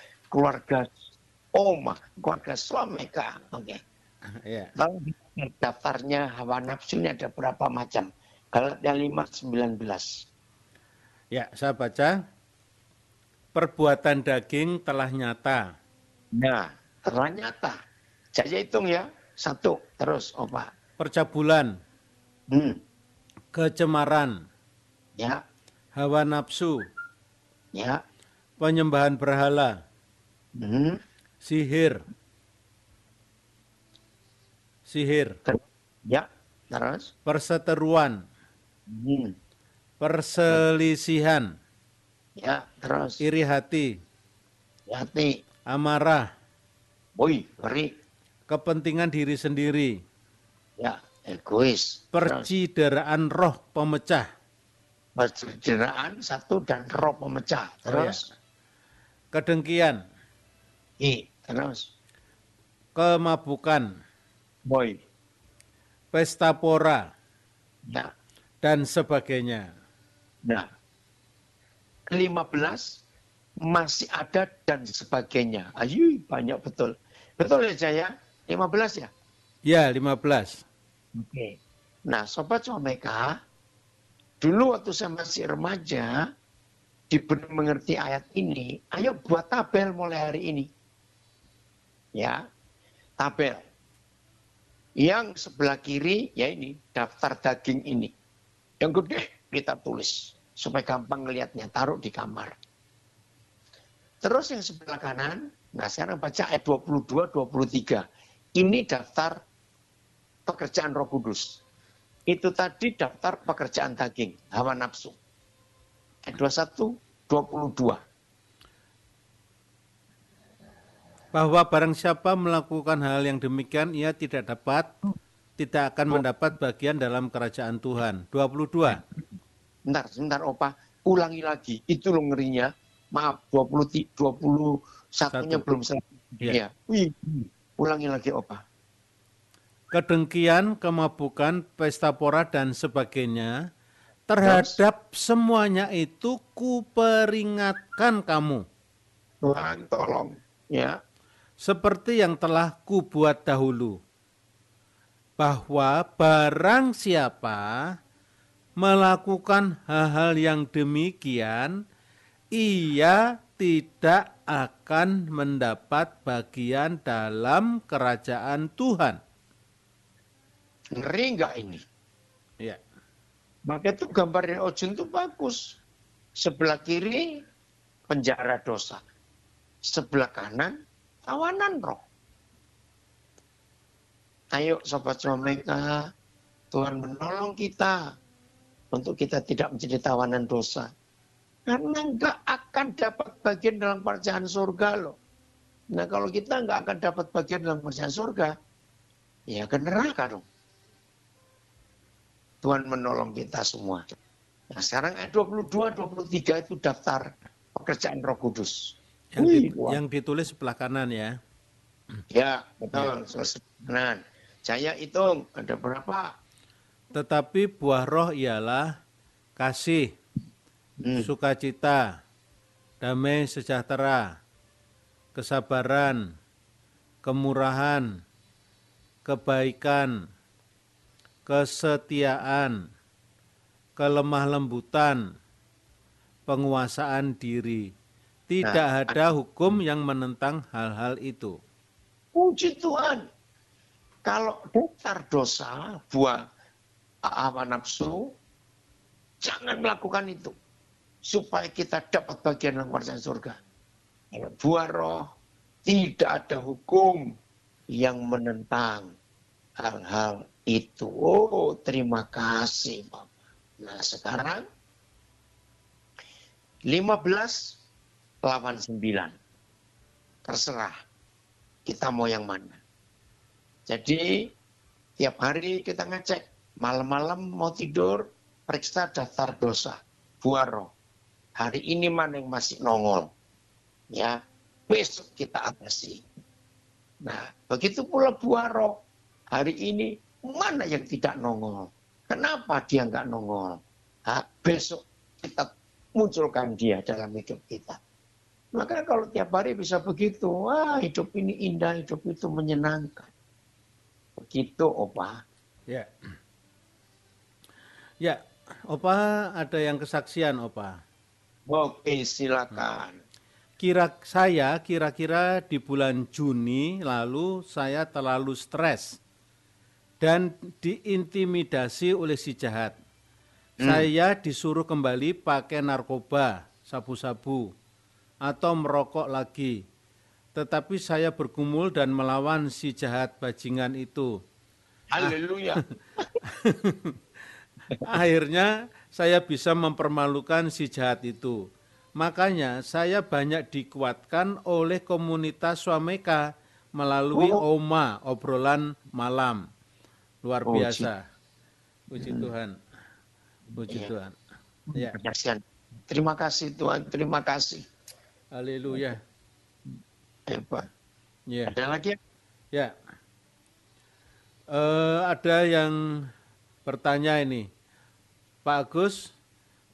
Oma, keluarga Swameka. Oke. Ya. Lalu daftarnya hawa nafsunya ada berapa macam? Galatia 5:19. Ya, saya baca. Perbuatan daging telah nyata. Nah, telah nyata. Saya hitung ya. 1, terus Opa. Percabulan, kecemaran, Ya, hawa nafsu, ya. penyembahan berhala, sihir, Ya, terus. perseteruan, perselisihan, Ya, terus. iri hati, Hati. amarah, Woi, ngeri. kepentingan diri sendiri, Ya, egois. percideraan roh pemecah, Percederaan 1 dan roh pemecah. Terus. kedengkian, Terus. kemabukan, Woi. pesta pora, Ya. dan sebagainya. Nah, 15 masih ada dan sebagainya. Ayo, banyak betul. Betul ya Jaya? 15 ya? Ya, 15. Oke. Nah, Sobat Omeka, dulu waktu saya masih remaja, diberi mengerti ayat ini, ayo buat tabel mulai hari ini. Ya, tabel. Yang sebelah kiri, ya ini, daftar daging ini. Yang gede, kita tulis. Supaya gampang ngelihatnya, taruh di kamar. Terus yang sebelah kanan, nah sekarang baca ayat 22, 23. Ini daftar pekerjaan Roh Kudus. Itu tadi daftar pekerjaan daging, hawa nafsu. Ayat 21, 22. Bahwa barang siapa melakukan hal yang demikian, ia tidak akan mendapat bagian dalam kerajaan Tuhan. 22. Sebentar Opa, ulangi lagi. Itu lo ngerinya. Maaf, 21-nya belum selesai. Ya. Ulangi lagi Opa. Kedengkian, kemabukan, pesta pora, dan sebagainya, terhadap semuanya itu kuperingatkan kamu. Tuhan tolong. Ya. Seperti yang telah kubuat dahulu. Bahwa barang siapa melakukan hal-hal yang demikian, ia tidak akan mendapat bagian dalam kerajaan Tuhan. Ngeri nggak ini? Ya. Maka itu gambarnya Ojun itu bagus. Sebelah kiri penjara dosa. Sebelah kanan tawanan roh. Ayo Sobat Omeka, Tuhan menolong kita untuk kita tidak menjadi tawanan dosa. Karena nggak akan dapat bagian dalam kerajaan surga loh. Nah kalau kita nggak akan dapat bagian dalam kerajaan surga, ya ke neraka dong. Tuhan menolong kita semua. Nah sekarang ayat 22, 23 itu daftar pekerjaan Roh Kudus. Yang ditulis sebelah kanan ya. Ya, betul. Selesai. Nah, saya hitung ada berapa? Tetapi buah roh ialah kasih, Hmm. sukacita, damai sejahtera, kesabaran, kemurahan, kebaikan, kesetiaan, kelemah lembutan, penguasaan diri. Nah, Tidak ada hukum yang menentang hal-hal itu. puji Tuhan. Kalau dasar dosa, buah hawa nafsu, jangan melakukan itu. Supaya kita dapat bagian dalam kerajaan surga. Kalau buah roh, tidak ada hukum yang menentang hal-hal itu. Oh, terima kasih, Bapak. Nah, sekarang 15 lawan 9. Terserah kita mau yang mana. Jadi tiap hari kita ngecek, malam-malam mau tidur, periksa daftar dosa, buah roh. Hari ini mana yang masih nongol, ya besok kita atasi. Nah, begitu pula buah roh. Hari ini mana yang tidak nongol? Kenapa dia nggak nongol? Besok kita munculkan dia dalam hidup kita. Maka kalau tiap hari bisa begitu, wah hidup ini indah, hidup itu menyenangkan. Begitu, Opa. Ya. Ya, Opa ada yang kesaksian, Opa. Oke, silakan. Kira-kira di bulan Juni lalu saya terlalu stres dan diintimidasi oleh si jahat. Saya disuruh kembali pakai narkoba, sabu-sabu, atau merokok lagi. Tetapi saya bergumul dan melawan si jahat bajingan itu. Haleluya. Akhirnya saya bisa mempermalukan si jahat itu. Makanya saya banyak dikuatkan oleh komunitas Swameka melalui Oh, OMA, obrolan malam. Luar puji. biasa. Puji Tuhan. Puji Ya, Tuhan. Ya, kasihan. Terima kasih Tuhan, terima kasih. haleluya. Hebat. Ya, Ada lagi? ya. Ada yang bertanya ini. Pak Agus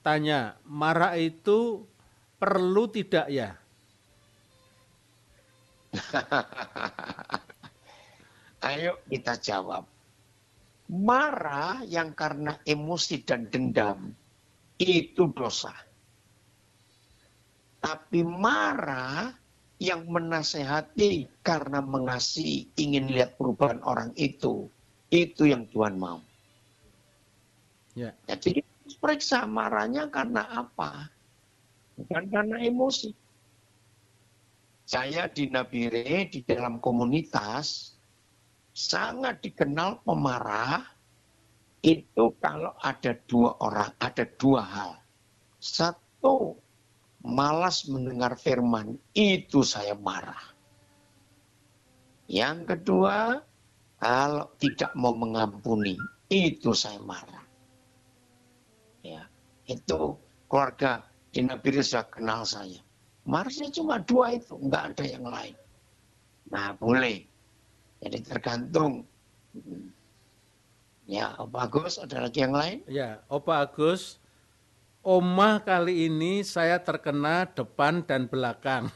tanya, marah itu perlu tidak ya? Ayo kita jawab. Marah yang karena emosi dan dendam itu dosa. Tapi marah yang menasehati karena mengasihi, ingin lihat perubahan orang itu yang Tuhan mau. Ya, Jadi periksa marahnya karena apa? Bukan karena emosi. Saya di Nabire, di dalam komunitas, sangat dikenal pemarah itu kalau ada dua orang, ada dua hal. Satu, malas mendengar firman, itu saya marah. Yang kedua, kalau tidak mau mengampuni, itu saya marah. Ya, itu keluarga di Nabire sudah kenal saya. Marahnya cuma dua itu, enggak ada yang lain. Nah, boleh. Jadi tergantung. Ya, Pak Agus, ada lagi yang lain? ya, Opa Agus, Oma kali ini saya terkena depan dan belakang.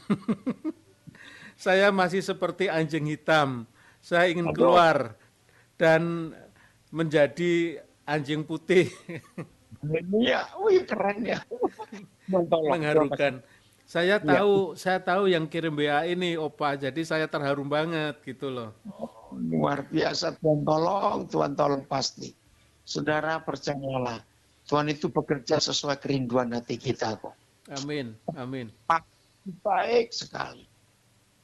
Saya masih seperti anjing hitam. Saya ingin Aduh, keluar dan menjadi anjing putih. ya, wih keren ya. Mentolong. Mengharukan. Ya, Saya tahu yang kirim WA ini Opa, jadi saya terharu banget gitu loh. luar biasa. Tuhan tolong pasti. Saudara percayalah, Tuhan itu bekerja sesuai kerinduan hati kita kok. Amin, amin. Baik sekali.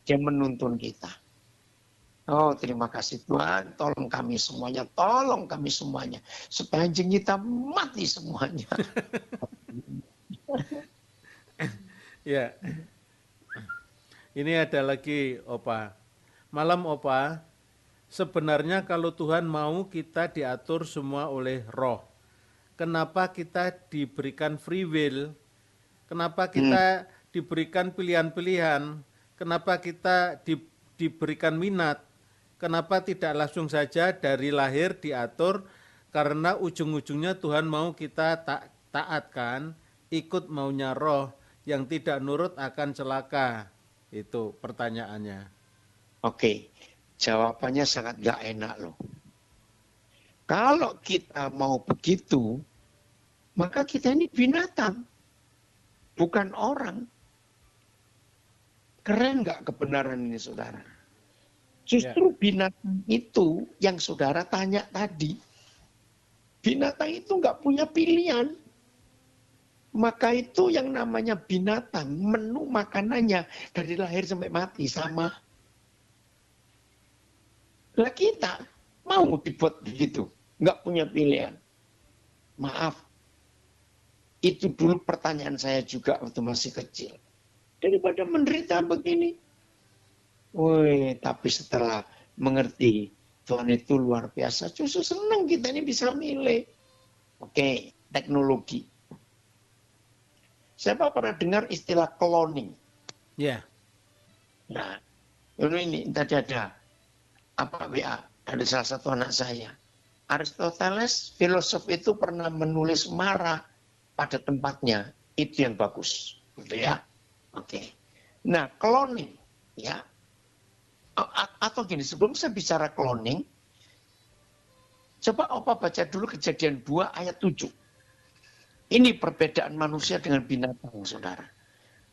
Dia menuntun kita. Oh, terima kasih Tuhan. Tolong kami semuanya. Tolong kami semuanya. Supaya anjing kita mati semuanya. Ya, ini ada lagi Opa. Malam Opa, sebenarnya kalau Tuhan mau kita diatur semua oleh roh. Kenapa kita diberikan free will? Kenapa kita diberikan pilihan-pilihan? Kenapa kita diberikan minat. Kenapa tidak langsung saja dari lahir diatur, karena ujung-ujungnya Tuhan mau kita taatkan, ikut maunya roh, yang tidak nurut akan celaka. Itu pertanyaannya. Oke, jawabannya sangat gak enak loh. Kalau kita mau begitu, maka kita ini binatang, bukan orang. Keren nggak kebenaran ini, saudara? Justru binatang itu yang saudara tanya tadi. Binatang itu nggak punya pilihan. Maka itu yang namanya binatang, menu makanannya dari lahir sampai mati sama. Lah kita mau dibuat begitu, nggak punya pilihan. Maaf, itu dulu pertanyaan saya juga waktu masih kecil. Daripada menderita begini. Woi, tapi setelah mengerti Tuhan itu luar biasa, justru senang kita ini bisa milih. Oke, teknologi. Siapa pernah dengar istilah cloning? Ya. Nah, ini tadi ada WA dari salah satu anak saya. Aristoteles, filosof itu pernah menulis marah pada tempatnya. Itu yang bagus, gitu ya. Oke. Nah, cloning, ya. Atau gini, sebelum saya bicara cloning, coba Opa baca dulu Kejadian 2 ayat 7. Ini perbedaan manusia dengan binatang, saudara.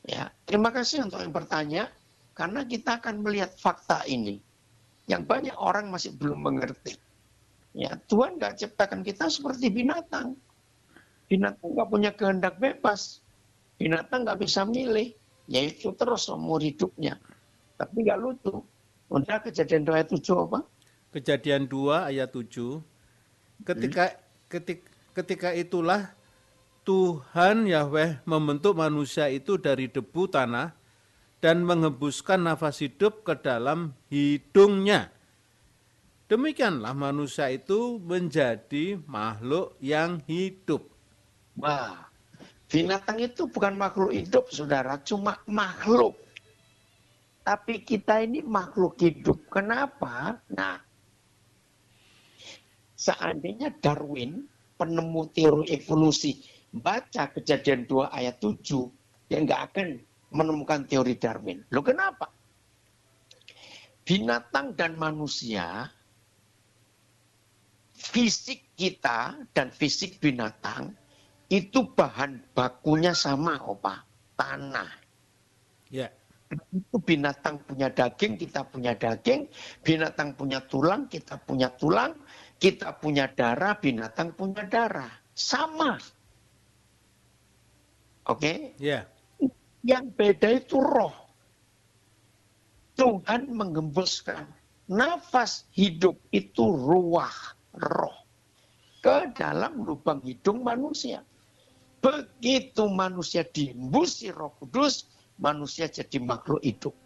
Ya, terima kasih untuk yang bertanya, karena kita akan melihat fakta ini, yang banyak orang masih belum mengerti. Ya, Tuhan nggak ciptakan kita seperti binatang. Binatang nggak punya kehendak bebas. Binatang nggak bisa milih, yaitu terus umur hidupnya. Tapi nggak lucu. Udah Kejadian 2 ayat 7 apa? Kejadian 2 ayat 7. Ketika itulah Tuhan Yahweh membentuk manusia itu dari debu tanah dan menghembuskan nafas hidup ke dalam hidungnya. Demikianlah manusia itu menjadi makhluk yang hidup. Wah, binatang itu bukan makhluk hidup, saudara, cuma makhluk. Tapi kita ini makhluk hidup. Kenapa? Nah, seandainya Darwin, penemu teori evolusi, baca Kejadian 2 ayat 7, dia nggak akan menemukan teori Darwin. Loh kenapa? Binatang dan manusia, fisik kita dan fisik binatang, itu bahan bakunya sama, Opa. Tanah. Ya. Itu binatang punya daging, kita punya daging. Binatang punya tulang, kita punya tulang. Kita punya darah, binatang punya darah. Sama. Oke? Ya. Yang beda itu roh. Tuhan menggembuskan nafas hidup itu ruah, roh, ke dalam lubang hidung manusia. Begitu manusia dihembusi Roh Kudus, manusia jadi makhluk hidup.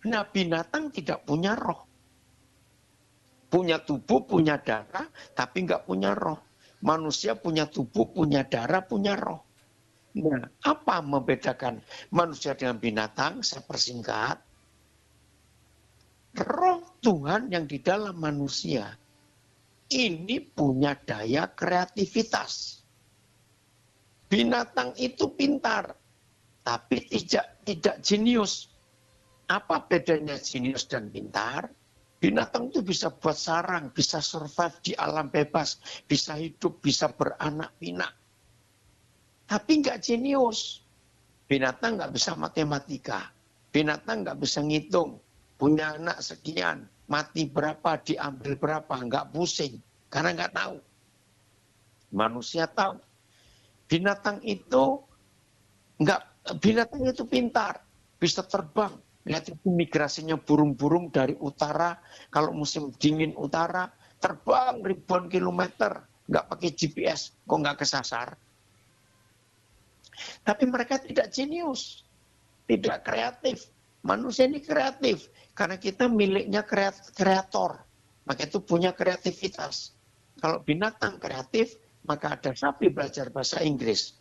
Nah, binatang tidak punya roh. Punya tubuh, punya darah, tapi nggak punya roh. Manusia punya tubuh, punya darah, punya roh. Nah, apa membedakan manusia dengan binatang? Saya persingkat. Roh Tuhan yang di dalam manusia ini punya daya kreativitas. Binatang itu pintar, tapi tidak jenius. Apa bedanya jenius dan pintar? Binatang itu bisa buat sarang, bisa survive di alam bebas, bisa hidup, bisa beranak pinak. Tapi nggak jenius. Binatang nggak bisa matematika. Binatang nggak bisa ngitung. Punya anak sekian, mati berapa, diambil berapa, nggak pusing. Karena nggak tahu. Manusia tahu. Binatang itu pintar, bisa terbang. Lihat itu migrasinya burung-burung dari utara, kalau musim dingin utara, terbang ribuan kilometer, nggak pakai GPS, kok nggak kesasar. Tapi mereka tidak jenius, tidak kreatif. Manusia ini kreatif, karena kita miliknya kreator, maka itu punya kreativitas. Kalau binatang kreatif, maka ada sapi belajar bahasa Inggris,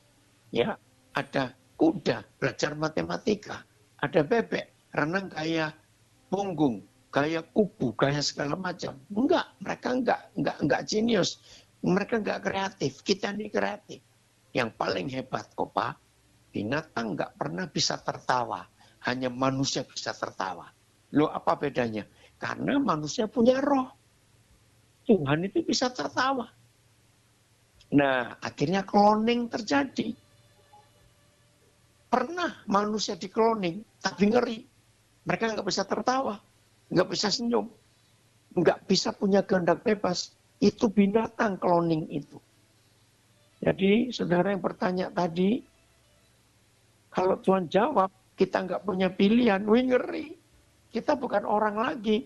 ya, ada kuda belajar matematika, ada bebek renang kayak punggung, gaya kubu, gaya segala macam. Enggak, mereka enggak jenius. Mereka enggak kreatif. Kita ini kreatif. Yang paling hebat, Pak, binatang enggak pernah bisa tertawa. Hanya manusia bisa tertawa. Loh, apa bedanya? Karena manusia punya roh. Tuhan itu bisa tertawa. Nah, akhirnya cloning terjadi. Pernah manusia di cloning, tapi ngeri. Mereka nggak bisa tertawa, nggak bisa senyum, nggak bisa punya kehendak bebas. Itu binatang cloning itu. Jadi, saudara yang bertanya tadi, kalau Tuhan jawab, kita nggak punya pilihan, wih ngeri. Kita bukan orang lagi,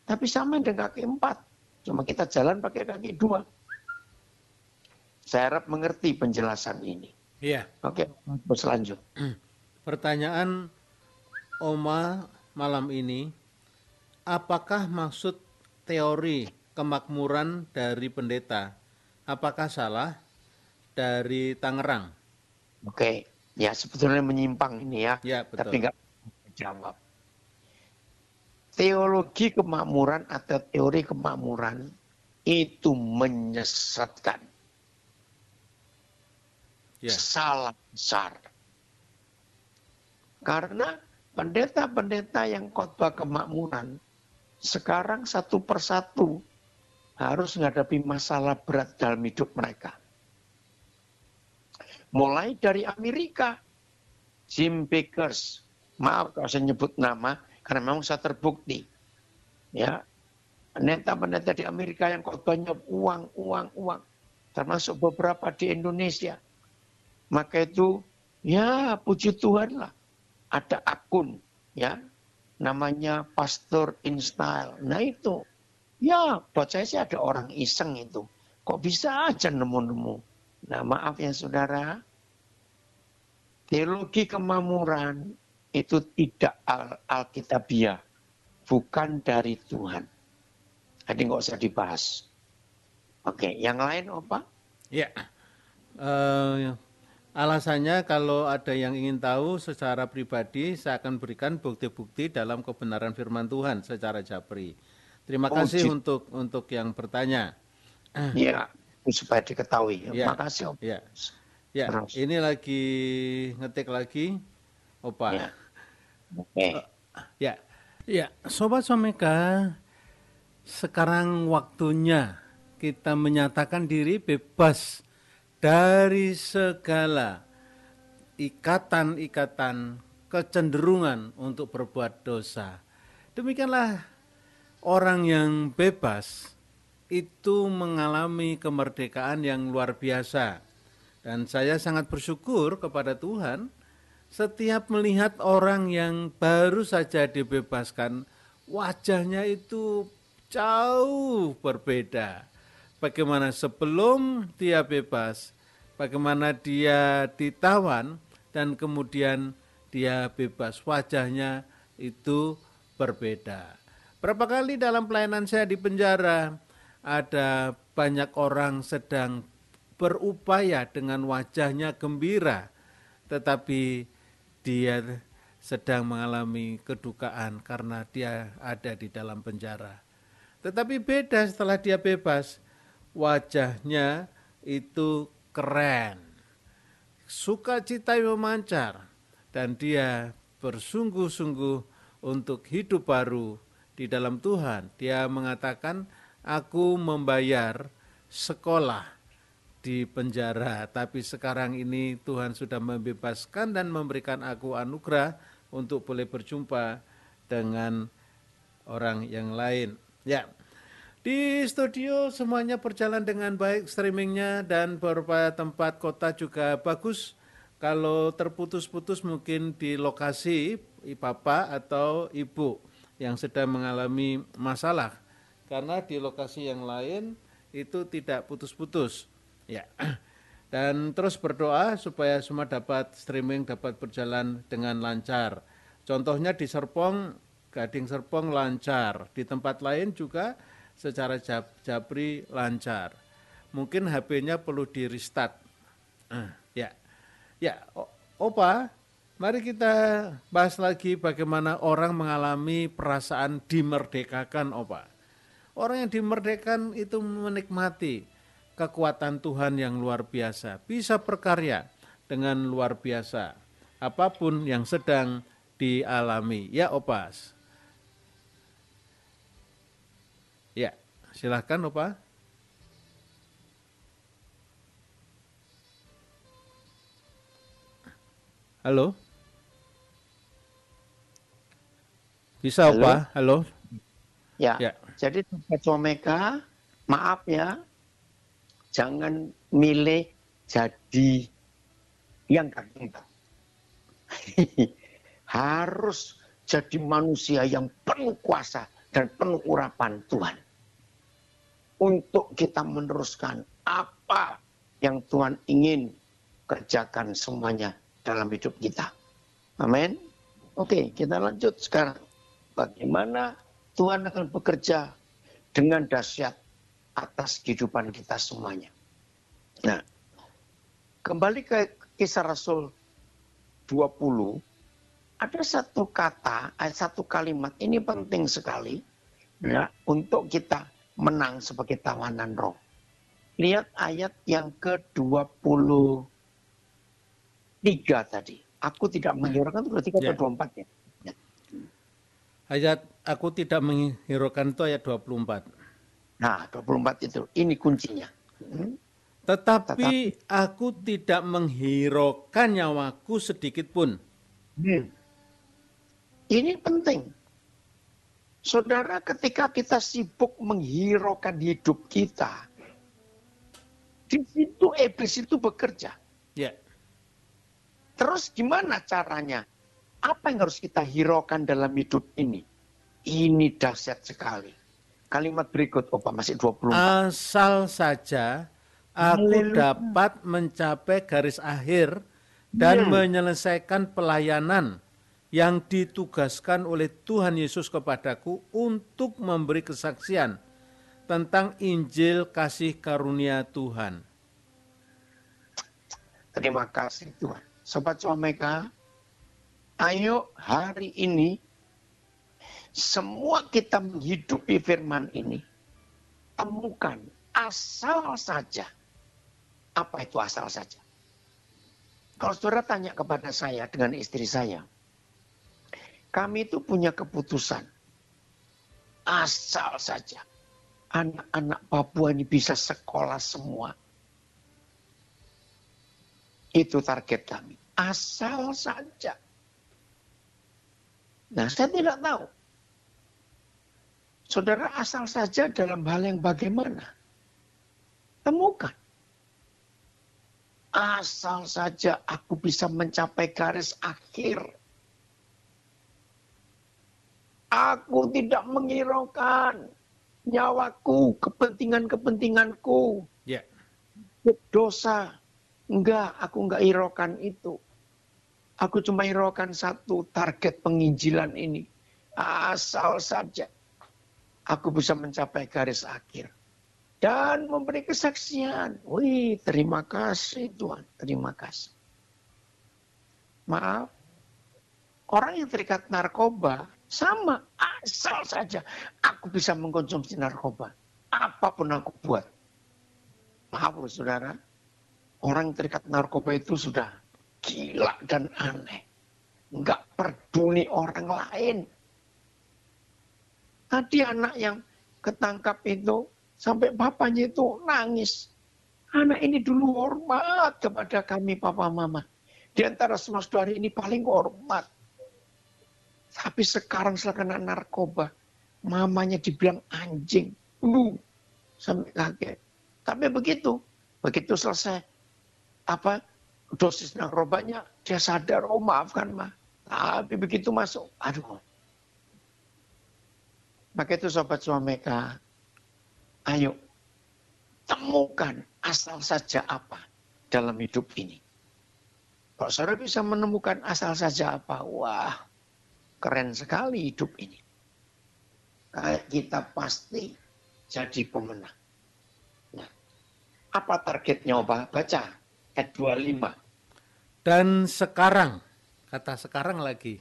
tapi sama dengan kaki 4. Cuma kita jalan pakai kaki 2. Saya harap mengerti penjelasan ini. Iya. Oke, berselanjut. Pertanyaan Oma malam ini, apakah maksud teori kemakmuran dari pendeta? Apakah salah dari Tangerang? Oke, ya sebetulnya menyimpang ini ya, Ya, betul. tapi nggak jawab. Teologi kemakmuran atau teori kemakmuran itu menyesatkan. Ya. Salah besar. Karena pendeta-pendeta yang khotbah kemakmuran sekarang satu persatu harus menghadapi masalah berat dalam hidup mereka. Mulai dari Amerika, Jim Bakers, maaf kalau saya nyebut nama, karena memang saya terbukti. Ya, pendeta-pendeta di Amerika yang khotbahnya uang, termasuk beberapa di Indonesia. Maka itu, ya puji Tuhan lah, ada akun, ya, namanya Pastor in Style. Nah itu, ya buat saya sih ada orang iseng itu. Kok bisa aja nemu-nemu. Nah maaf ya saudara, teologi kemakmuran itu tidak alkitabiah, bukan dari Tuhan. Jadi nggak usah dibahas. Oke, yang lain apa? Ya. Alasannya kalau ada yang ingin tahu secara pribadi, saya akan berikan bukti-bukti dalam kebenaran firman Tuhan secara japri. Terima kasih untuk yang bertanya. Ya, supaya diketahui. Ya, Makasih Om. ya, ya. Ini lagi ngetik lagi, Opa. Ya. Oke. Ya, ya. Sobat Someka, sekarang waktunya kita menyatakan diri bebas dari segala ikatan-ikatan kecenderungan untuk berbuat dosa. Demikianlah orang yang bebas itu mengalami kemerdekaan yang luar biasa. Dan saya sangat bersyukur kepada Tuhan setiap melihat orang yang baru saja dibebaskan, wajahnya itu jauh berbeda. Bagaimana sebelum dia bebas, bagaimana dia ditawan, dan kemudian dia bebas. Wajahnya itu berbeda. Berapa kali dalam pelayanan saya di penjara, ada banyak orang sedang berupaya dengan wajahnya gembira, tetapi dia sedang mengalami kedukaan karena dia ada di dalam penjara. Tetapi beda setelah dia bebas, wajahnya itu keren, sukacita memancar, dan dia bersungguh-sungguh untuk hidup baru di dalam Tuhan. Dia mengatakan, aku membayar sekolah di penjara, tapi sekarang ini Tuhan sudah membebaskan dan memberikan aku anugerah untuk boleh berjumpa dengan orang yang lain. Ya. Di studio semuanya berjalan dengan baik, streamingnya, dan beberapa tempat kota juga bagus. Kalau terputus-putus mungkin di lokasi Bapak atau Ibu yang sedang mengalami masalah. Karena di lokasi yang lain itu tidak putus-putus. Ya. Dan terus berdoa supaya semua dapat streaming, dapat berjalan dengan lancar. Contohnya di Serpong, Gading Serpong lancar. Di tempat lain juga secara japri lancar. Mungkin HP-nya perlu di restart. Ya, Opa, Mari kita bahas lagi bagaimana orang mengalami perasaan dimerdekakan, Opa. Orang yang dimerdekakan itu menikmati kekuatan Tuhan yang luar biasa, bisa berkarya dengan luar biasa, apapun yang sedang dialami. Ya, Opas. Ya, silahkan, Opa. Halo, bisa, Halo? Opa? Halo. Ya, Ya, jadi Sobat Omega, maaf ya, jangan milih jadi yang gampang. Harus jadi manusia yang penuh kuasa dan penuh urapan Tuhan. Untuk kita meneruskan apa yang Tuhan ingin kerjakan semuanya dalam hidup kita. Amin. Oke, kita lanjut sekarang. Bagaimana Tuhan akan bekerja dengan dahsyat atas kehidupan kita semuanya. Nah, kembali ke Kisah Rasul 20, ada satu kata, satu kalimat, ini penting sekali ya, untuk kita menang sebagai tawanan roh. Lihat ayat yang ke-23 tadi. Aku tidak menghiraukan, 23 ya. atau 24 ya. Ayat aku tidak menghiraukan itu ayat 24. Nah, 24 itu, ini kuncinya. Tetapi aku tidak menghiraukan nyawaku sedikit pun. Ini penting. Saudara, ketika kita sibuk menghiraukan hidup kita, di situ iblis itu bekerja. Ya, Terus gimana caranya? Apa yang harus kita hiraukan dalam hidup ini? Ini dahsyat sekali. Kalimat berikut, Opa, masih 24. asal saja aku Haleluya. dapat mencapai garis akhir dan menyelesaikan pelayanan yang ditugaskan oleh Tuhan Yesus kepadaku untuk memberi kesaksian tentang Injil kasih karunia Tuhan. Terima kasih Tuhan. Sobat Omega, ayo hari ini semua kita menghidupi firman ini. Temukan asal saja. Apa itu asal saja? Kalau saudara tanya kepada saya dengan istri saya, kami itu punya keputusan. Asal saja. Anak-anak Papua ini bisa sekolah semua. Itu target kami. Asal saja. Nah, saya tidak tahu. Saudara, asal saja dalam hal yang bagaimana? Temukan. Asal saja aku bisa mencapai garis akhir. Aku tidak menghiraukan nyawaku, kepentingan-kepentinganku. Ya. Dosa. Enggak, aku enggak hiraukan itu. Aku cuma hiraukan satu target penginjilan ini. Asal saja aku bisa mencapai garis akhir. Dan memberi kesaksian. Wih, terima kasih Tuhan. Terima kasih. Maaf, orang yang terikat narkoba sama. Asal saja aku bisa mengkonsumsi narkoba. Apapun aku buat. Maaf loh saudara. Orang yang terikat narkoba itu sudah gila dan aneh. Nggak peduli orang lain. Tadi anak yang ketangkap itu, sampai bapaknya itu nangis. Anak ini dulu hormat kepada kami papa mama. Di antara semua saudara ini paling hormat. Tapi sekarang setelah kena narkoba, mamanya dibilang anjing. Sampai kaget. Tapi begitu selesai dosis narkobanya, dia sadar, oh maafkan mah. Tapi begitu masuk, aduh. Maka itu Sobat Omega, ayo temukan asal saja apa dalam hidup ini. Kalau saudara bisa menemukan asal saja apa, wah keren sekali hidup ini. Kita pasti jadi pemenang. Nah, apa targetnya Opa? Baca ayat 25. Dan sekarang, kata sekarang lagi.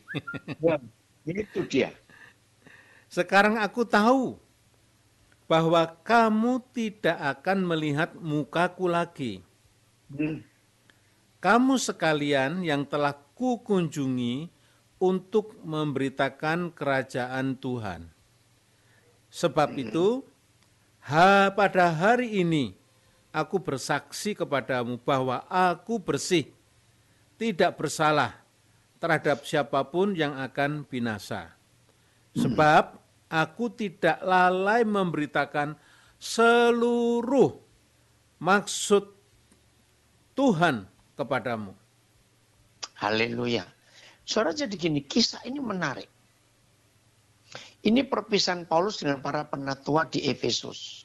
Ya, itu dia. Sekarang aku tahu bahwa kamu tidak akan melihat mukaku lagi. Hmm. Kamu sekalian yang telah kukunjungi untuk memberitakan kerajaan Tuhan. Sebab itu, pada hari ini aku bersaksi kepadamu bahwa aku bersih, tidak bersalah terhadap siapapun yang akan binasa. Sebab aku tidak lalai memberitakan seluruh maksud Tuhan kepadamu. Haleluya. Saudara, jadi gini, kisah ini menarik. Ini perpisahan Paulus dengan para penatua di Efesus.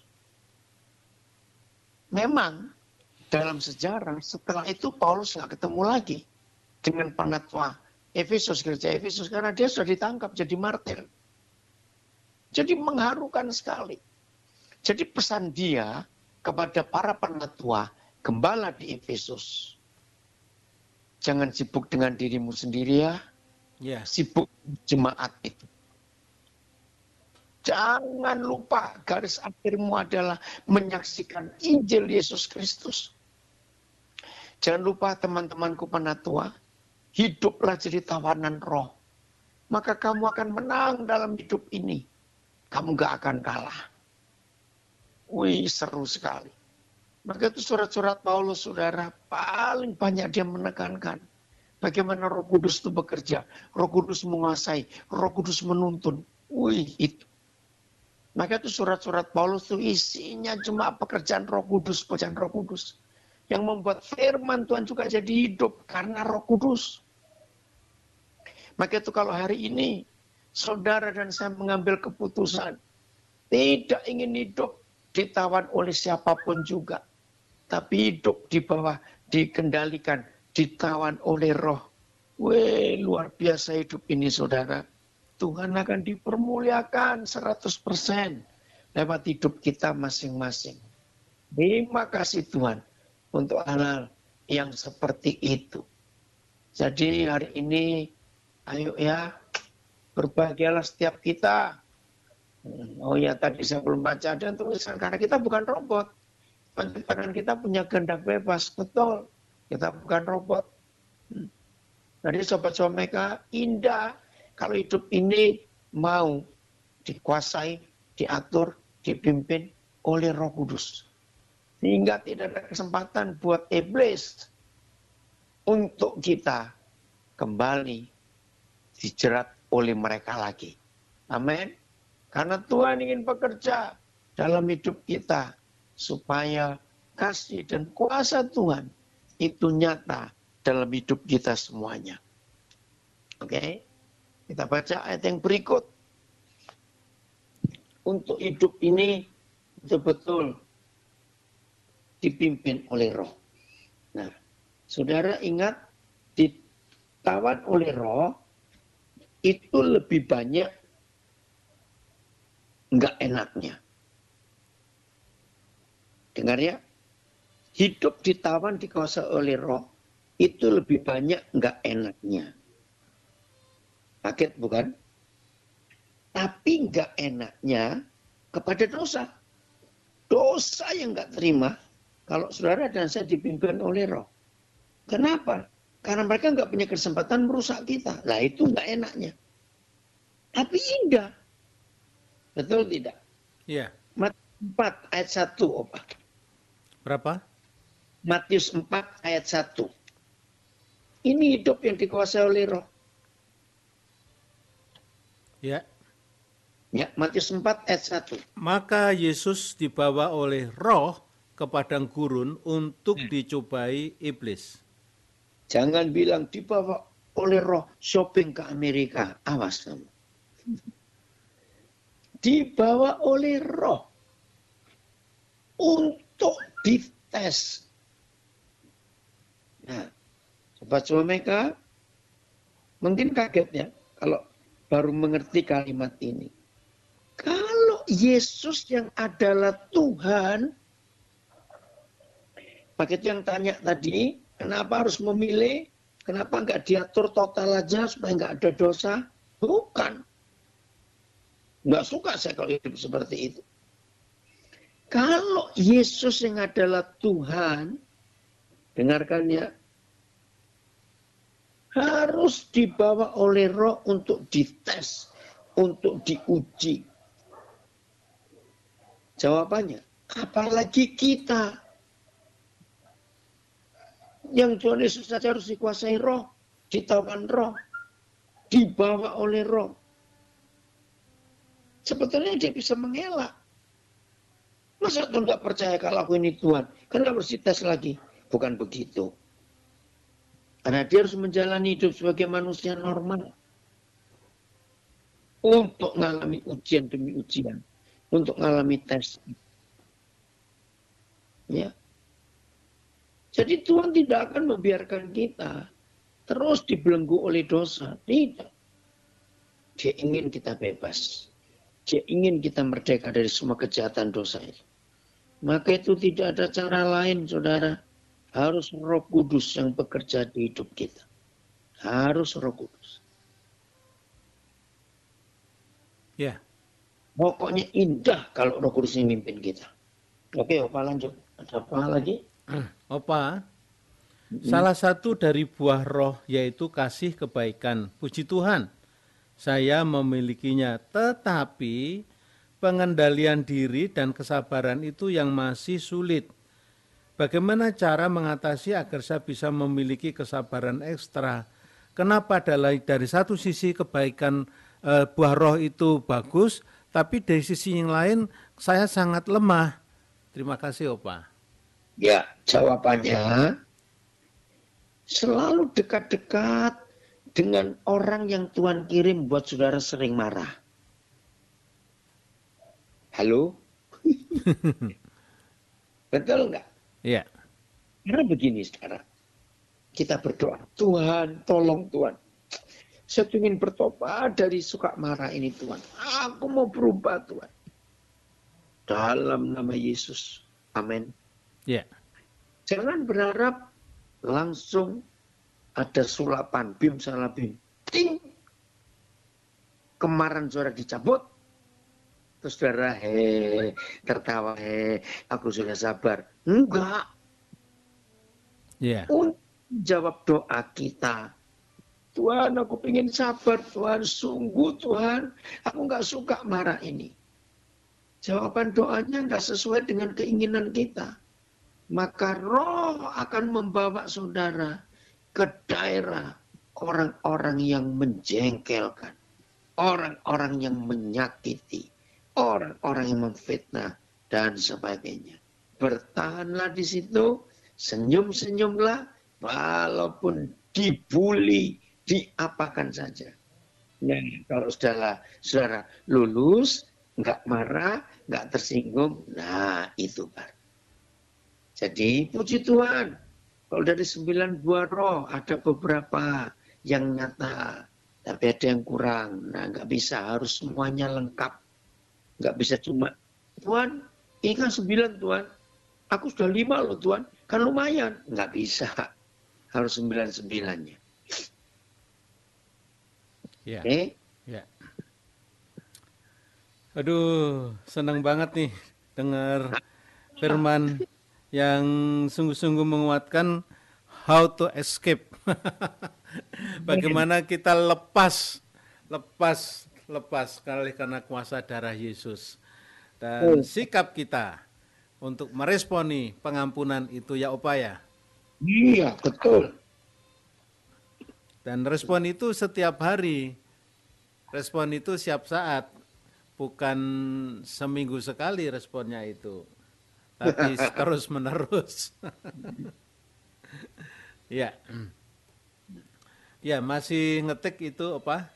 Memang dalam sejarah setelah itu Paulus nggak ketemu lagi dengan penatua Efesus, gereja Efesus, karena dia sudah ditangkap jadi martir. Jadi mengharukan sekali. Jadi pesan dia kepada para penatua, gembala di Efesus, jangan sibuk dengan dirimu sendiri ya, sibuk jemaat itu. Jangan lupa garis akhirmu adalah menyaksikan Injil Yesus Kristus. Jangan lupa teman-temanku penatua, hiduplah jadi tawanan roh. Maka kamu akan menang dalam hidup ini. Kamu gak akan kalah. Wih, seru sekali. Maka itu surat-surat Paulus, saudara, paling banyak dia menekankan. Bagaimana Roh Kudus itu bekerja. Roh Kudus menguasai. Roh Kudus menuntun. Wih, itu. Maka itu surat-surat Paulus itu isinya cuma pekerjaan Roh Kudus, pekerjaan Roh Kudus. Yang membuat firman Tuhan juga jadi hidup karena Roh Kudus. Maka itu kalau hari ini saudara dan saya mengambil keputusan tidak ingin hidup ditawan oleh siapapun juga, tapi hidup di bawah dikendalikan, ditawan oleh Roh. Weh, luar biasa hidup ini, saudara. Tuhan akan dipermuliakan 100% lewat hidup kita masing-masing. Terima kasih Tuhan untuk hal-hal yang seperti itu. Jadi hari ini, ayo ya, berbahagialah setiap kita. Oh ya, tadi saya belum baca dan tulisan, karena kita bukan robot. Penciptaan kita punya kehendak bebas, betul. Kita bukan robot. Jadi sobat-sobat mereka, indah kalau hidup ini mau dikuasai, diatur, dipimpin oleh Roh Kudus. Sehingga tidak ada kesempatan buat iblis untuk kita kembali dijerat oleh mereka lagi. Amin. Karena Tuhan ingin bekerja dalam hidup kita supaya kasih dan kuasa Tuhan itu nyata dalam hidup kita semuanya. Oke. Kita baca ayat yang berikut. Untuk hidup ini betul-betul dipimpin oleh Roh. Nah, saudara ingat, ditawan oleh Roh itu lebih banyak enggak enaknya. Dengar ya, hidup ditawan dikuasai oleh Roh itu lebih banyak enggak enaknya. Kaget bukan? Tapi enggak enaknya kepada dosa. Dosa yang enggak terima kalau saudara dan saya dipimpin oleh Roh. Kenapa? Karena mereka enggak punya kesempatan merusak kita. Nah, itu enggak enaknya. Tapi indah. Betul tidak? Iya. Matius 4 ayat 1, Opa. Berapa? Matius 4 ayat 1. Ini hidup yang dikuasai oleh Roh. Ya. Ya, Matius 4 ayat 1. Maka Yesus dibawa oleh Roh ke padang gurun untuk dicobai iblis. Jangan bilang dibawa oleh Roh shopping ke Amerika. Awas kamu. Dibawa oleh Roh untuk dites. Nah, sobat-sobat mereka mungkin kaget ya kalau baru mengerti kalimat ini. Kalau Yesus yang adalah Tuhan, maka itu yang tanya tadi, kenapa harus memilih? Kenapa nggak diatur total aja supaya nggak ada dosa? Bukan. Nggak suka saya kalau hidup seperti itu. Kalau Yesus yang adalah Tuhan, dengarkan ya, harus dibawa oleh Roh untuk dites, untuk diuji. Jawabannya, apalagi kita. Yang Tuhan Yesus saja harus dikuasai Roh, ditawan Roh, dibawa oleh Roh. Sebetulnya dia bisa mengelak. Masa Tuhan nggak percaya kalau aku ini Tuhan? Kan harus dites lagi. Bukan begitu. Karena dia harus menjalani hidup sebagai manusia normal. Untuk mengalami ujian demi ujian. Untuk mengalami tes. Ya. Jadi Tuhan tidak akan membiarkan kita terus dibelenggu oleh dosa. Tidak. Dia ingin kita bebas. Dia ingin kita merdeka dari semua kejahatan dosa itu. Maka itu tidak ada cara lain, saudara. Harus Roh Kudus yang bekerja di hidup kita. Harus Roh Kudus. Ya. Pokoknya indah kalau Roh Kudus yang mimpin kita. Oke, Opa lanjut. Ada apa lagi? Opa, salah satu dari buah roh yaitu kasih kebaikan. Puji Tuhan, saya memilikinya. Tetapi pengendalian diri dan kesabaran itu yang masih sulit. Bagaimana cara mengatasi agar saya bisa memiliki kesabaran ekstra? Kenapa dari satu sisi kebaikan buah roh itu bagus, tapi dari sisi yang lain saya sangat lemah. Terima kasih, Opa. Ya, jawabannya selalu dekat-dekat dengan orang yang Tuhan kirim buat saudara sering marah. Halo? Betul nggak? Iya. Karena begini sekarang. Kita berdoa, Tuhan, tolong Tuhan. Saya ingin bertobat dari suka marah ini Tuhan. Aku mau berubah Tuhan. Dalam nama Yesus. Amin. Iya. Jangan berharap langsung ada sulapan, bim salah bim. Ting! Kemarahan saudara dicabut. Terus saudara, tertawa, aku sudah sabar. Enggak. Iya. Untuk jawab doa kita. Tuhan, aku ingin sabar. Tuhan, sungguh Tuhan, aku nggak suka marah ini. Jawaban doanya nggak sesuai dengan keinginan kita. Maka Roh akan membawa saudara ke daerah orang-orang yang menjengkelkan. Orang-orang yang menyakiti. Orang-orang yang memfitnah. Dan sebagainya. Bertahanlah di situ. Senyum-senyumlah. Walaupun dibully. Diapakan saja. Nah, kalau saudara lulus. Nggak marah. Nggak tersinggung. Nah, itu baru. Jadi puji Tuhan. Kalau dari 9 buah roh ada beberapa yang nyata. Tapi ada yang kurang. Nah nggak bisa. Harus semuanya lengkap. Nggak bisa cuma. Tuhan ini kan 9 Tuhan. Aku sudah 5 loh Tuhan. Kan lumayan. Nggak bisa. Harus 9-9-nya. Ya. Oke. Ya. Aduh, senang banget nih dengar firman yang sungguh-sungguh menguatkan how to escape. Bagaimana kita lepas karena kuasa darah Yesus. Dan sikap kita untuk meresponi pengampunan itu ya Opa ya. Iya, betul. Dan respon itu setiap hari. Respon itu setiap saat. Bukan seminggu sekali responnya itu. Tapi terus menerus. Ya. Ya, masih ngetik itu apa?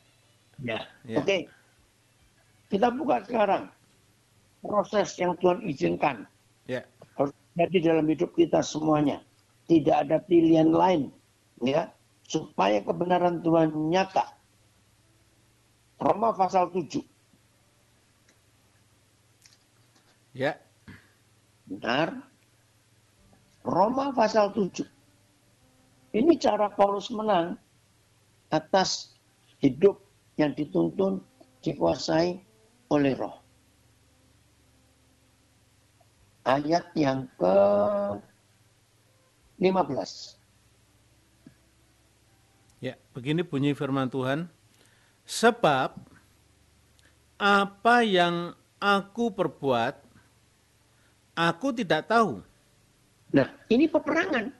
Ya. Oke. Kita buka sekarang proses yang Tuhan izinkan. Ya. Harus jadi dalam hidup kita semuanya. Tidak ada pilihan lain, ya, supaya kebenaran Tuhan nyata. Roma pasal 7. Ya. Benar. Roma pasal 7. Ini cara Paulus menang atas hidup yang dituntun, dikuasai oleh roh. Ayat yang ke-15. Ya, begini bunyi firman Tuhan. Sebab apa yang aku perbuat, aku tidak tahu. Nah, ini peperangan.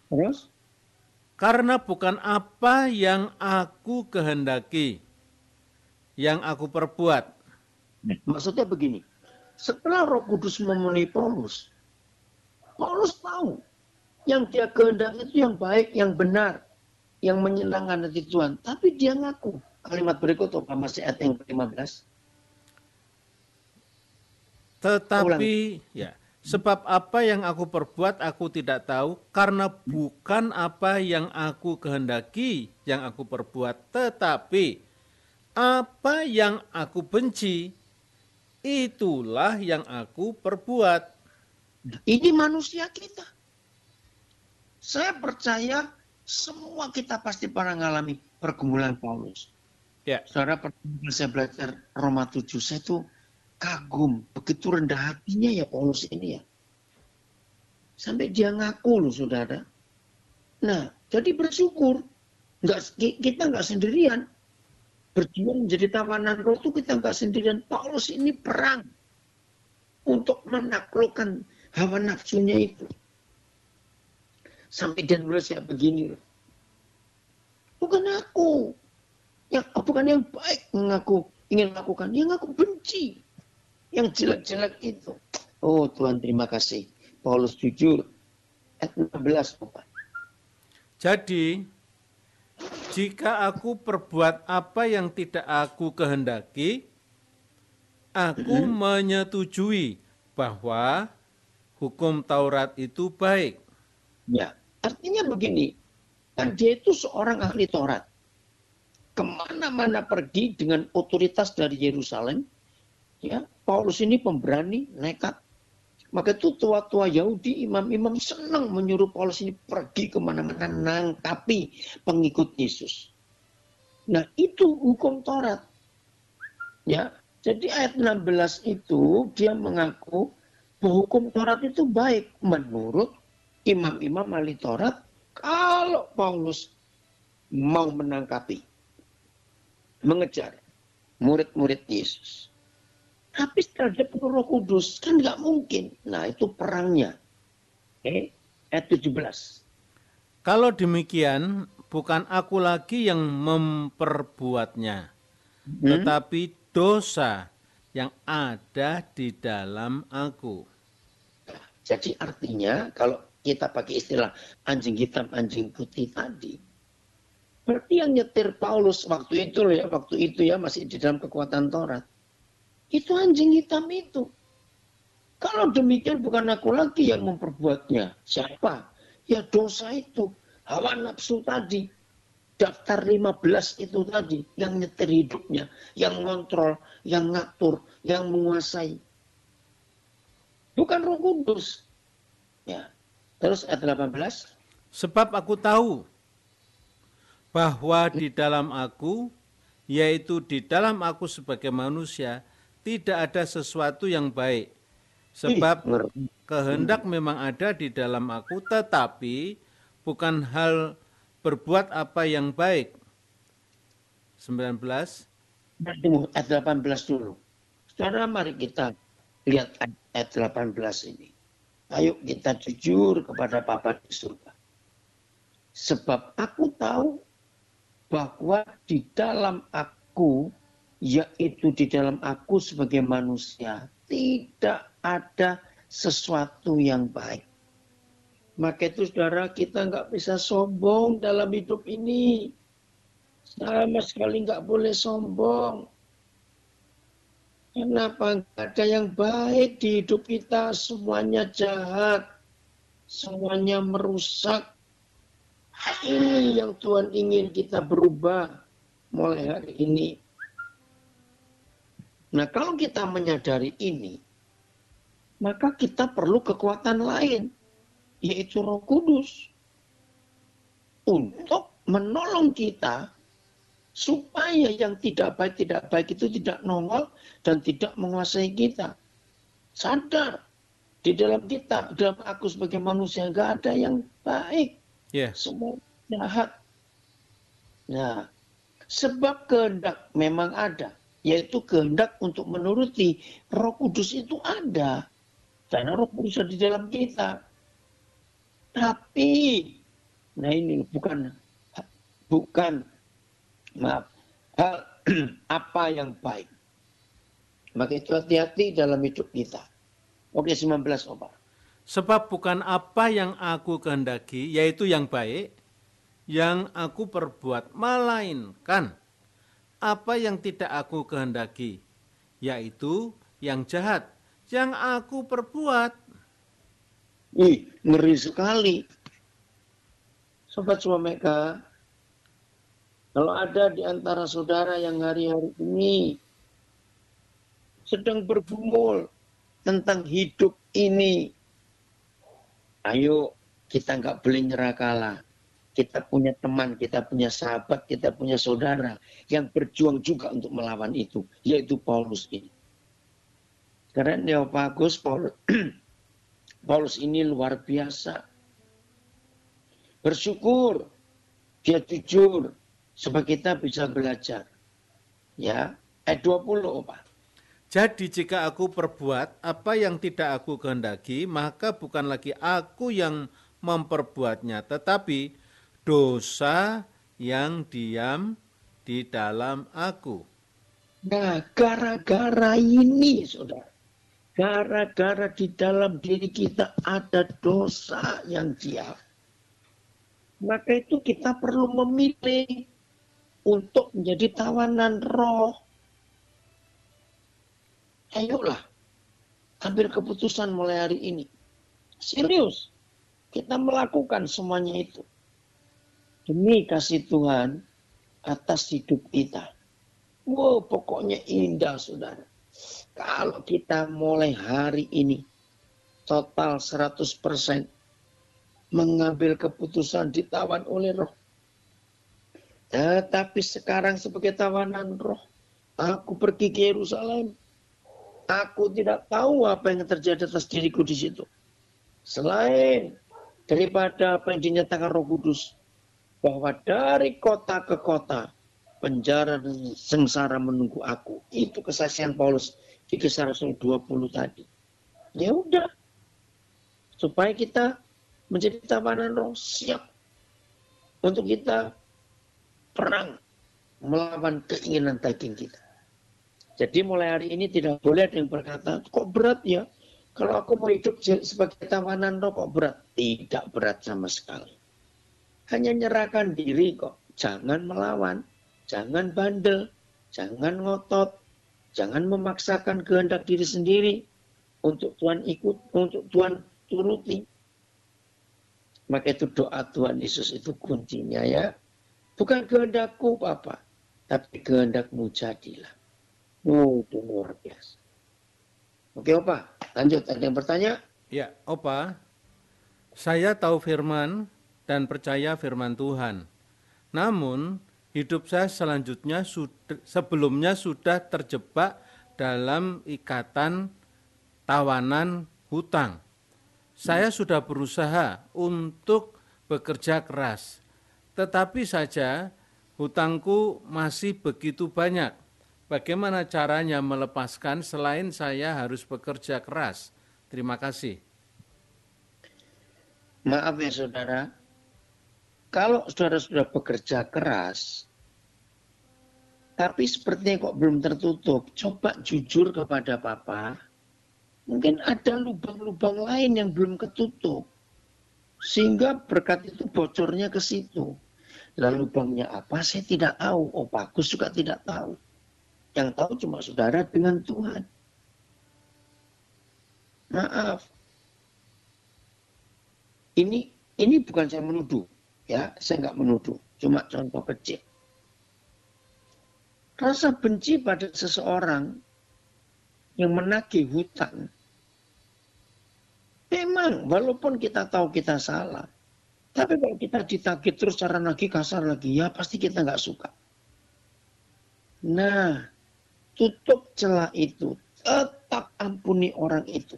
Terus? Karena bukan apa yang aku kehendaki, yang aku perbuat. Maksudnya begini, setelah Roh Kudus memenuhi Paulus, Paulus tahu yang dia kehendaki itu yang baik, yang benar, yang menyenangkan hati Tuhan. Tapi dia ngaku. Kalimat berikut, masih ayat yang ke-15. Tetapi, ya, sebab apa yang aku perbuat aku tidak tahu, karena bukan apa yang aku kehendaki yang aku perbuat, tetapi apa yang aku benci, itulah yang aku perbuat. Ini manusia kita. Saya percaya semua kita pasti pernah mengalami pergumulan Paulus. Ya. Saudara, pertama saya belajar Roma 7, saya tuh kagum. Begitu rendah hatinya ya Paulus ini ya. Sampai dia ngaku loh saudara. Nah, jadi bersyukur. Kita nggak sendirian. Berjuang menjadi tawanan roh itu kita nggak sendirian. Paulus ini perang untuk menaklukkan hawa nafsunya itu. Sampai dia nulis ya begini. Bukan aku. Bukan yang baik mengaku ingin lakukan. Yang aku benci. Yang jelek-jelek itu. Oh Tuhan, terima kasih. Paulus jujur. Ayat 16. Jadi, jika aku perbuat apa yang tidak aku kehendaki, aku menyetujui bahwa hukum Taurat itu baik. Ya, artinya begini. Kan dia itu seorang ahli Taurat. Kemana-mana pergi dengan otoritas dari Yerusalem, ya Paulus ini pemberani, nekat. Maka itu tua-tua Yahudi, imam-imam senang menyuruh Paulus ini pergi kemana-mana nangkapi pengikut Yesus. Nah itu hukum Taurat. Ya, jadi ayat 16 itu dia mengaku bahwa hukum Taurat itu baik menurut imam-imam ahli Taurat kalau Paulus mau menangkapi, mengejar murid-murid Yesus. Tapi terhadap Roh Kudus kan nggak mungkin. Nah itu perangnya. Ayat 17. Kalau demikian, bukan aku lagi yang memperbuatnya, tetapi dosa yang ada di dalam aku. Jadi artinya kalau kita pakai istilah anjing hitam, anjing putih tadi, berarti yang nyetir Paulus waktu itu ya masih di dalam kekuatan Taurat. Itu anjing hitam itu. Kalau demikian bukan aku lagi yang memperbuatnya. Siapa? Ya dosa itu. Hawa nafsu tadi. Daftar 15 itu tadi. Yang nyetir hidupnya. Yang ngontrol. Yang ngatur. Yang menguasai. Bukan Roh Kudus. Ya. Terus ayat 18. Sebab aku tahu bahwa di dalam aku, yaitu di dalam aku sebagai manusia, tidak ada sesuatu yang baik. Sebab kehendak memang ada di dalam aku, tetapi bukan hal berbuat apa yang baik. 19. Ayat 18 dulu. Saudara, mari kita lihat ayat 18 ini. Ayo kita jujur kepada Bapa di surga. Sebab aku tahu bahwa di dalam aku, yaitu di dalam aku sebagai manusia, tidak ada sesuatu yang baik. Maka itu saudara, kita nggak bisa sombong dalam hidup ini. Sama sekali nggak boleh sombong. Kenapa nggak ada yang baik di hidup kita? Semuanya jahat. Semuanya merusak. Ini yang Tuhan ingin kita berubah mulai hari ini. Nah, kalau kita menyadari ini, maka kita perlu kekuatan lain. yaitu Roh Kudus, untuk menolong kita supaya yang tidak baik itu tidak nongol dan tidak menguasai kita. Sadar di dalam kita, dalam aku sebagai manusia nggak ada yang baik, semua jahat. Nah, sebab kehendak memang ada, yaitu kehendak untuk menuruti Roh Kudus itu ada, karena Roh Kudus ada di dalam kita. Tapi, nah ini bukan hal apa yang baik. Maka itu hati-hati dalam hidup kita. Oke, 19, Opa. Sebab bukan apa yang aku kehendaki, yaitu yang baik, yang aku perbuat, melainkan apa yang tidak aku kehendaki, yaitu yang jahat, yang aku perbuat. Ngeri sekali. Sobat Suameka, kalau ada di antara saudara yang hari-hari ini sedang bergumul tentang hidup ini, ayo kita nggak boleh nyerah kalah. Kita punya teman, kita punya sahabat, kita punya saudara yang berjuang juga untuk melawan itu, yaitu Paulus ini. Karena Neopagus, Paulus ini luar biasa. Bersyukur, dia jujur, supaya kita bisa belajar. Ya, ayat 20, Pak. Jadi jika aku perbuat apa yang tidak aku kehendaki, maka bukan lagi aku yang memperbuatnya, tetapi dosa yang diam di dalam aku. Nah, gara-gara ini, saudara. Gara-gara di dalam diri kita ada dosa yang diam. Maka itu kita perlu memilih untuk menjadi tawanan roh. Ayolah, ambil keputusan mulai hari ini. Serius, kita melakukan semuanya itu. Demi kasih Tuhan atas hidup kita. Wow, pokoknya indah, saudara. Kalau kita mulai hari ini, total 100% mengambil keputusan ditawan oleh roh. Tetapi sekarang sebagai tawanan roh, aku pergi ke Yerusalem. Aku tidak tahu apa yang terjadi atas diriku di situ. Selain daripada apa yang dinyatakan Roh Kudus, bahwa dari kota ke kota, penjara dan sengsara menunggu aku. Itu kesaksian Paulus di Kisah Rasul 20 tadi. Ya udah, supaya kita menjadi tawanan roh, siap untuk kita perang melawan keinginan daging kita. Jadi mulai hari ini tidak boleh ada yang berkata, kok berat ya? Kalau aku mau hidup sebagai tawanan roh kok berat? Tidak berat sama sekali. Hanya nyerahkan diri kok. Jangan melawan, jangan bandel, jangan ngotot, jangan memaksakan kehendak diri sendiri untuk Tuhan ikut, untuk Tuhan turuti. Maka itu doa Tuhan Yesus itu kuncinya ya. Bukan kehendakku Papa, tapi kehendakmu jadilah. Itu luar biasa. Oke Opa, lanjut. Ada yang bertanya? Ya, Opa. Saya tahu firman dan percaya firman Tuhan. Namun, hidup saya sebelumnya sudah terjebak dalam ikatan tawanan hutang. Saya sudah berusaha untuk bekerja keras, tetapi saja hutangku masih begitu banyak. Bagaimana caranya melepaskan selain saya harus bekerja keras? Terima kasih. Maaf ya saudara, kalau saudara sudah bekerja keras, tapi sepertinya kok belum tertutup, coba jujur kepada Papa. Mungkin ada lubang-lubang lain yang belum ketutup. Sehingga berkat itu bocornya ke situ. Lalu lubangnya apa? Saya tidak tahu. Oh, bagus juga tidak tahu. Yang tahu cuma saudara dengan Tuhan. Maaf. Ini bukan saya menuduh. Ya, saya nggak menuduh. Cuma contoh kecil. Rasa benci pada seseorang yang menagih hutang Memang, walaupun kita tahu kita salah, tapi kalau kita ditagih terus cara lagi, kasar lagi, ya pasti kita nggak suka. Nah, tutup celah itu, tetap ampuni orang itu.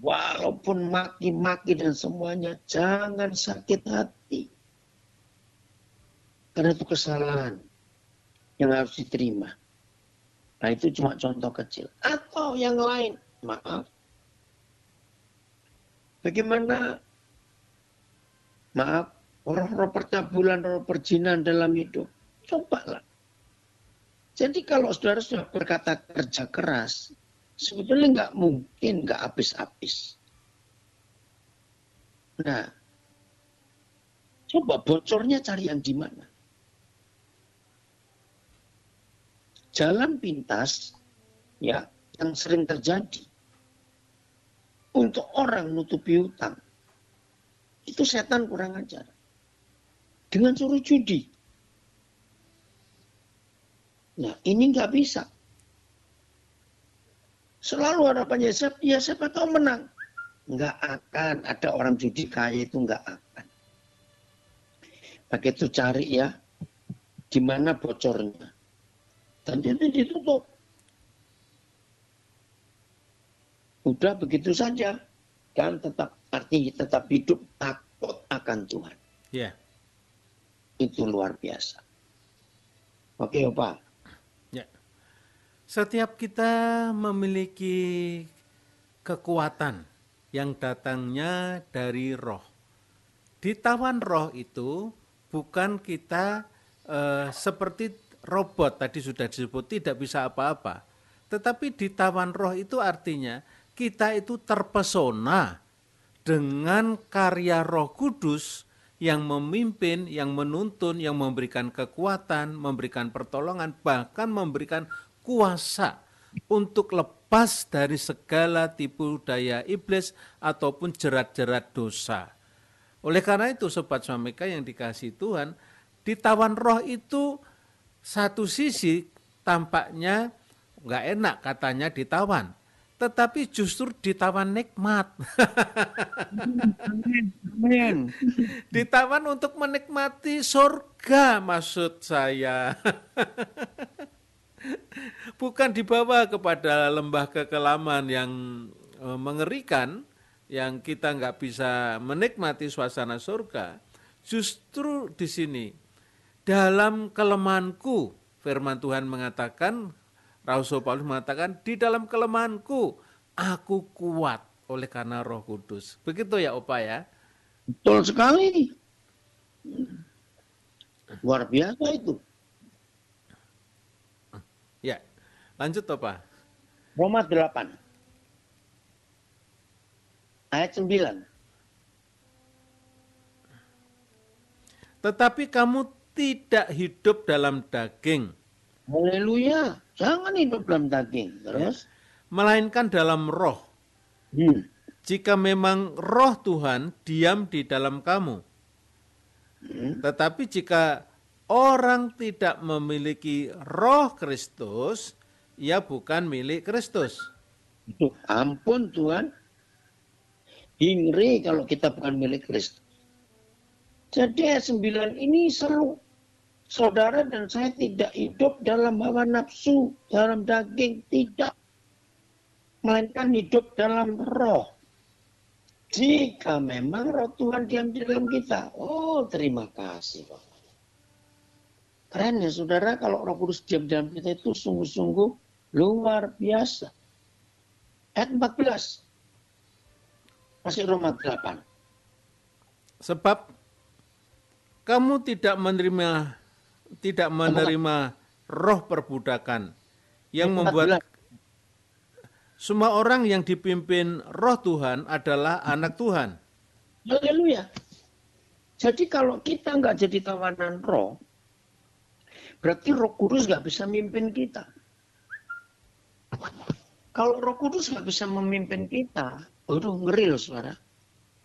Walaupun maki-maki dan semuanya, jangan sakit hati. Karena itu kesalahan yang harus diterima. Nah, itu cuma contoh kecil. Atau yang lain, maaf. Bagaimana, maaf, roh-roh percabulan, roh perjinan dalam hidup. Cobalah. Jadi kalau saudara sudah berkata kerja keras, sebetulnya nggak mungkin nggak habis-habis. Nah, coba bocornya cari yang di mana. Jalan pintas, ya, yang sering terjadi untuk orang nutupi hutang, itu setan kurang ajar. Dengan suruh judi. Nah, ini nggak bisa. Selalu harapannya, ya siapa tahu menang. Nggak akan. Ada orang judi kaya itu nggak akan. Begitu cari ya, di mana bocornya. Dan itu ditutup. Udah begitu saja. Dan artinya tetap hidup takut akan Tuhan. Ya. Itu luar biasa. Oke, Pak. Ya. Setiap kita memiliki kekuatan yang datangnya dari roh. Ditawan roh itu bukan kita seperti robot tadi sudah disebut tidak bisa apa-apa. Tetapi ditawan roh itu artinya kita itu terpesona dengan karya Roh Kudus yang memimpin, yang menuntun, yang memberikan kekuatan, memberikan pertolongan, bahkan memberikan kuasa untuk lepas dari segala tipu daya iblis ataupun jerat-jerat dosa. Oleh karena itu Sobat Swamika yang dikasihi Tuhan, ditawan roh itu satu sisi tampaknya nggak enak katanya ditawan, tetapi justru ditawan nikmat. Amin. Ditawan untuk menikmati surga maksud saya. Bukan dibawa kepada lembah kekelaman yang mengerikan, yang kita nggak bisa menikmati suasana surga. Justru di sini, dalam kelemahanku, firman Tuhan mengatakan, Rasul Paulus mengatakan, di dalam kelemahanku, aku kuat oleh karena Roh Kudus. Begitu ya Opa ya? Betul sekali. Luar biasa itu. Ya, lanjut Opa. Roma 8. Ayat 9. Tetapi kamu tidak hidup dalam daging. Haleluya. Jangan hidup dalam daging. Terus? Melainkan dalam roh. Jika memang roh Tuhan diam di dalam kamu. Tetapi jika orang tidak memiliki roh Kristus, ia bukan milik Kristus. Ampun Tuhan. Ngeri kalau kita bukan milik Kristus. Jadi ayat 9 ini seru. Saudara dan saya tidak hidup dalam hawa nafsu, dalam daging, tidak. Melainkan hidup dalam roh. Jika memang roh Tuhan diam di dalam kita. Oh, terima kasih Bapak. Keren ya saudara, kalau Roh Kudus diam di dalam kita itu sungguh-sungguh luar biasa. Ayat 14. Masih Roma 8. Sebab kamu tidak menerima roh perbudakan yang membuat semua orang yang dipimpin roh Tuhan adalah anak Tuhan. Haleluya. Jadi kalau kita nggak jadi tawanan roh, berarti Roh Kudus nggak bisa memimpin kita. Kalau Roh Kudus nggak bisa memimpin kita, aduh ngeri loh saudara.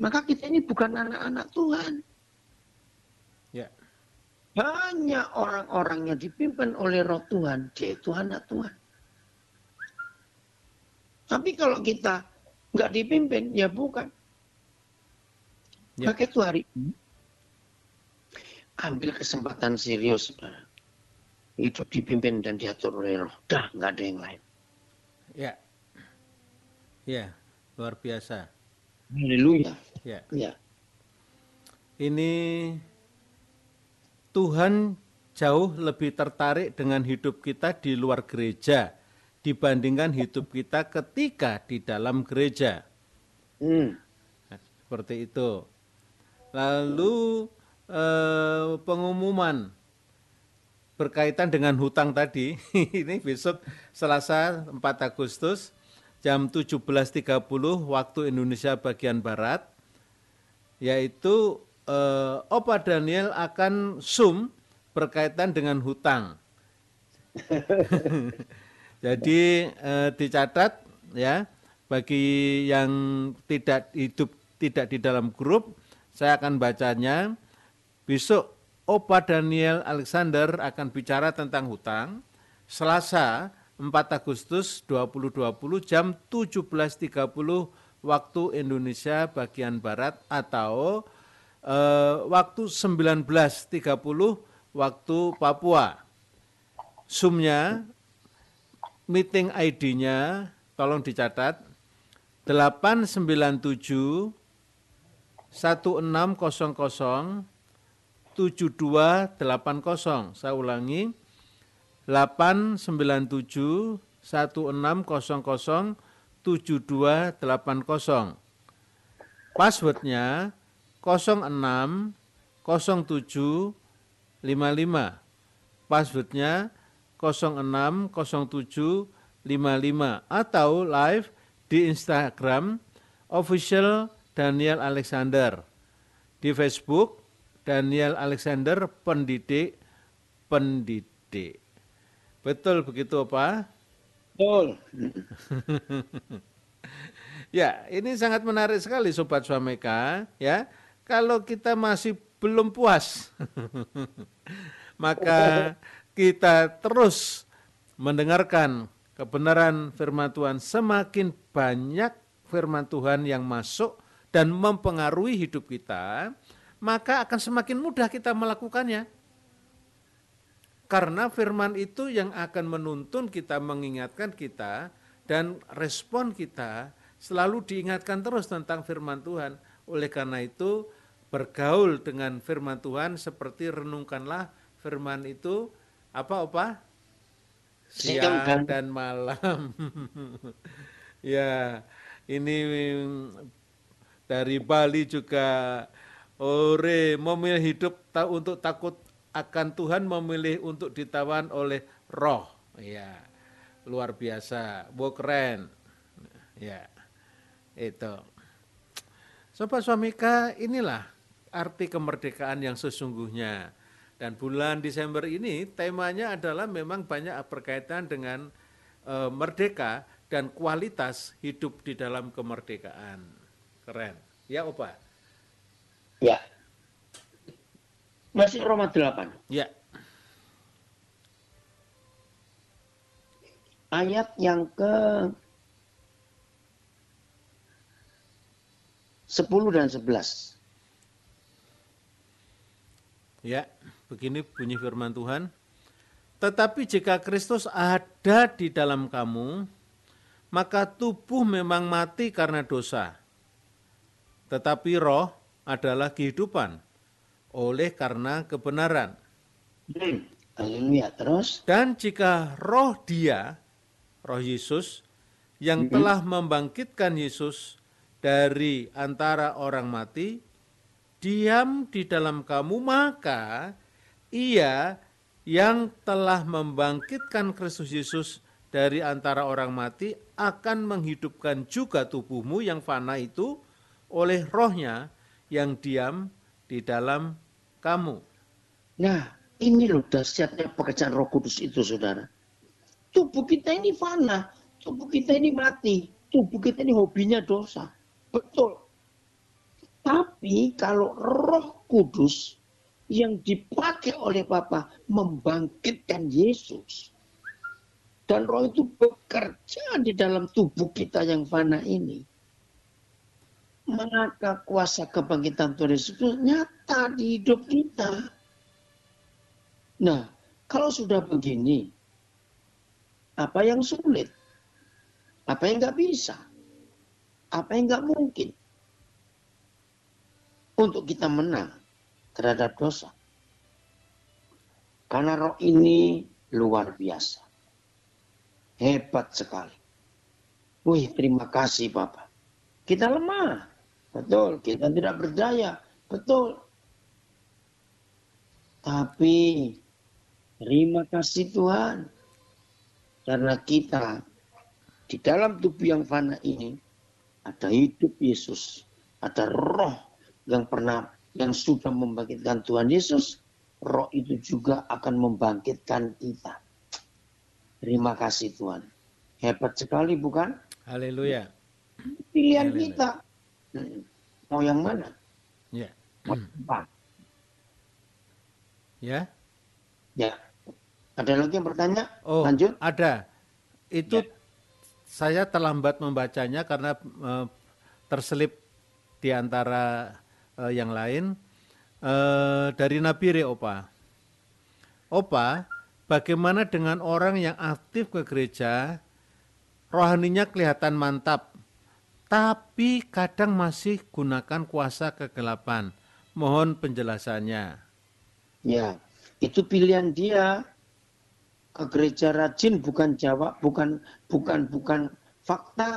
Maka kita ini bukan anak-anak Tuhan. Ya. Hanya orang-orang yang dipimpin oleh Roh Tuhan, dia itu anak Tuhan. Tapi kalau kita nggak dipimpin, ya bukan. Ya. Maka itu hari ini ambil kesempatan serius, saudara. Hidup dipimpin dan diatur oleh Roh. Dah, nggak ada yang lain. Ya. Ya, luar biasa. Haleluya. Ya. Ya. Ini Tuhan jauh lebih tertarik dengan hidup kita di luar gereja dibandingkan hidup kita ketika di dalam gereja. Nah, seperti itu. Lalu pengumuman berkaitan dengan hutang tadi, ini besok Selasa 4 Agustus jam 17.30 waktu Indonesia bagian Barat, yaitu Opa Daniel akan Zoom berkaitan dengan hutang. Jadi dicatat ya, bagi yang tidak hidup tidak di dalam grup, saya akan bacanya. Besok Opa Daniel Alexander akan bicara tentang hutang. Selasa 4 Agustus 2020 jam 17.30 waktu Indonesia bagian Barat atau waktu 19.30 waktu Papua. Zoom-nya, meeting ID-nya, tolong dicatat, 897 1600 7280. Saya ulangi, 897 1600 7280. Passwordnya 06 07 55. Passwordnya 06 07 55 atau live di Instagram official Daniel Alexander, di Facebook Daniel Alexander pendidik. Betul begitu, Pak? Betul. Ya, ini sangat menarik sekali Sobat Swameka, ya. Kalau kita masih belum puas, maka kita terus mendengarkan kebenaran firman Tuhan. Semakin banyak firman Tuhan yang masuk dan mempengaruhi hidup kita, maka akan semakin mudah kita melakukannya. Karena firman itu yang akan menuntun kita, mengingatkan kita, dan respon kita selalu diingatkan terus tentang firman Tuhan. Oleh karena itu, bergaul dengan firman Tuhan seperti renungkanlah firman itu, apa? Siang dan malam. Ya, ini dari Bali juga, ore memilih hidup untuk takut akan Tuhan, memilih untuk ditawan oleh Roh. Ya, luar biasa, keren. Ya, itu. Sobat Swamika, inilah arti kemerdekaan yang sesungguhnya. Dan bulan Desember ini temanya adalah memang banyak berkaitan dengan merdeka dan kualitas hidup di dalam kemerdekaan. Keren. Ya, Opa? Ya. Masih Roma 8. Ya. Ayat yang ke 10 dan 11. Ya, begini bunyi firman Tuhan. Tetapi jika Kristus ada di dalam kamu, maka tubuh memang mati karena dosa. Tetapi roh adalah kehidupan oleh karena kebenaran. Haleluya. Terus? Dan jika roh Dia, roh Yesus, yang telah membangkitkan Yesus dari antara orang mati, diam di dalam kamu, maka Ia yang telah membangkitkan Kristus Yesus dari antara orang mati akan menghidupkan juga tubuhmu yang fana itu oleh rohnya yang diam di dalam kamu. Nah, ini loh dahsyatnya pekerjaan Roh Kudus itu, saudara. Tubuh kita ini fana, tubuh kita ini mati, tubuh kita ini hobinya dosa. Betul. Tapi kalau Roh Kudus yang dipakai oleh Bapa membangkitkan Yesus, dan Roh itu bekerja di dalam tubuh kita yang fana ini, maka kuasa kebangkitan Tuhan Yesus itu nyata di hidup kita. Nah, kalau sudah begini, apa yang sulit? Apa yang nggak bisa? Apa yang nggak mungkin? Untuk kita menang terhadap dosa. Karena roh ini luar biasa. Hebat sekali. Wih, terima kasih Bapak. Kita lemah. Betul, kita tidak berdaya. Betul. Tapi terima kasih Tuhan. Karena kita di dalam tubuh yang fana ini ada hidup Yesus. Ada roh yang sudah membangkitkan Tuhan Yesus. Roh itu juga akan membangkitkan kita. Terima kasih Tuhan. Hebat sekali bukan? Haleluya. Pilihan Haleluya. kita. Mau yang mana? Ya. Mau apa? Ya. Ya. Ada lagi yang bertanya? Oh, Lanjut. ada. Itu Ya. saya terlambat membacanya karena terselip di antara yang lain. Dari Nabire, Opa. Opa, bagaimana dengan orang yang aktif ke gereja, rohaninya kelihatan mantap, tapi kadang masih gunakan kuasa kegelapan? Mohon penjelasannya. Ya, itu pilihan dia. Ke gereja rajin bukan fakta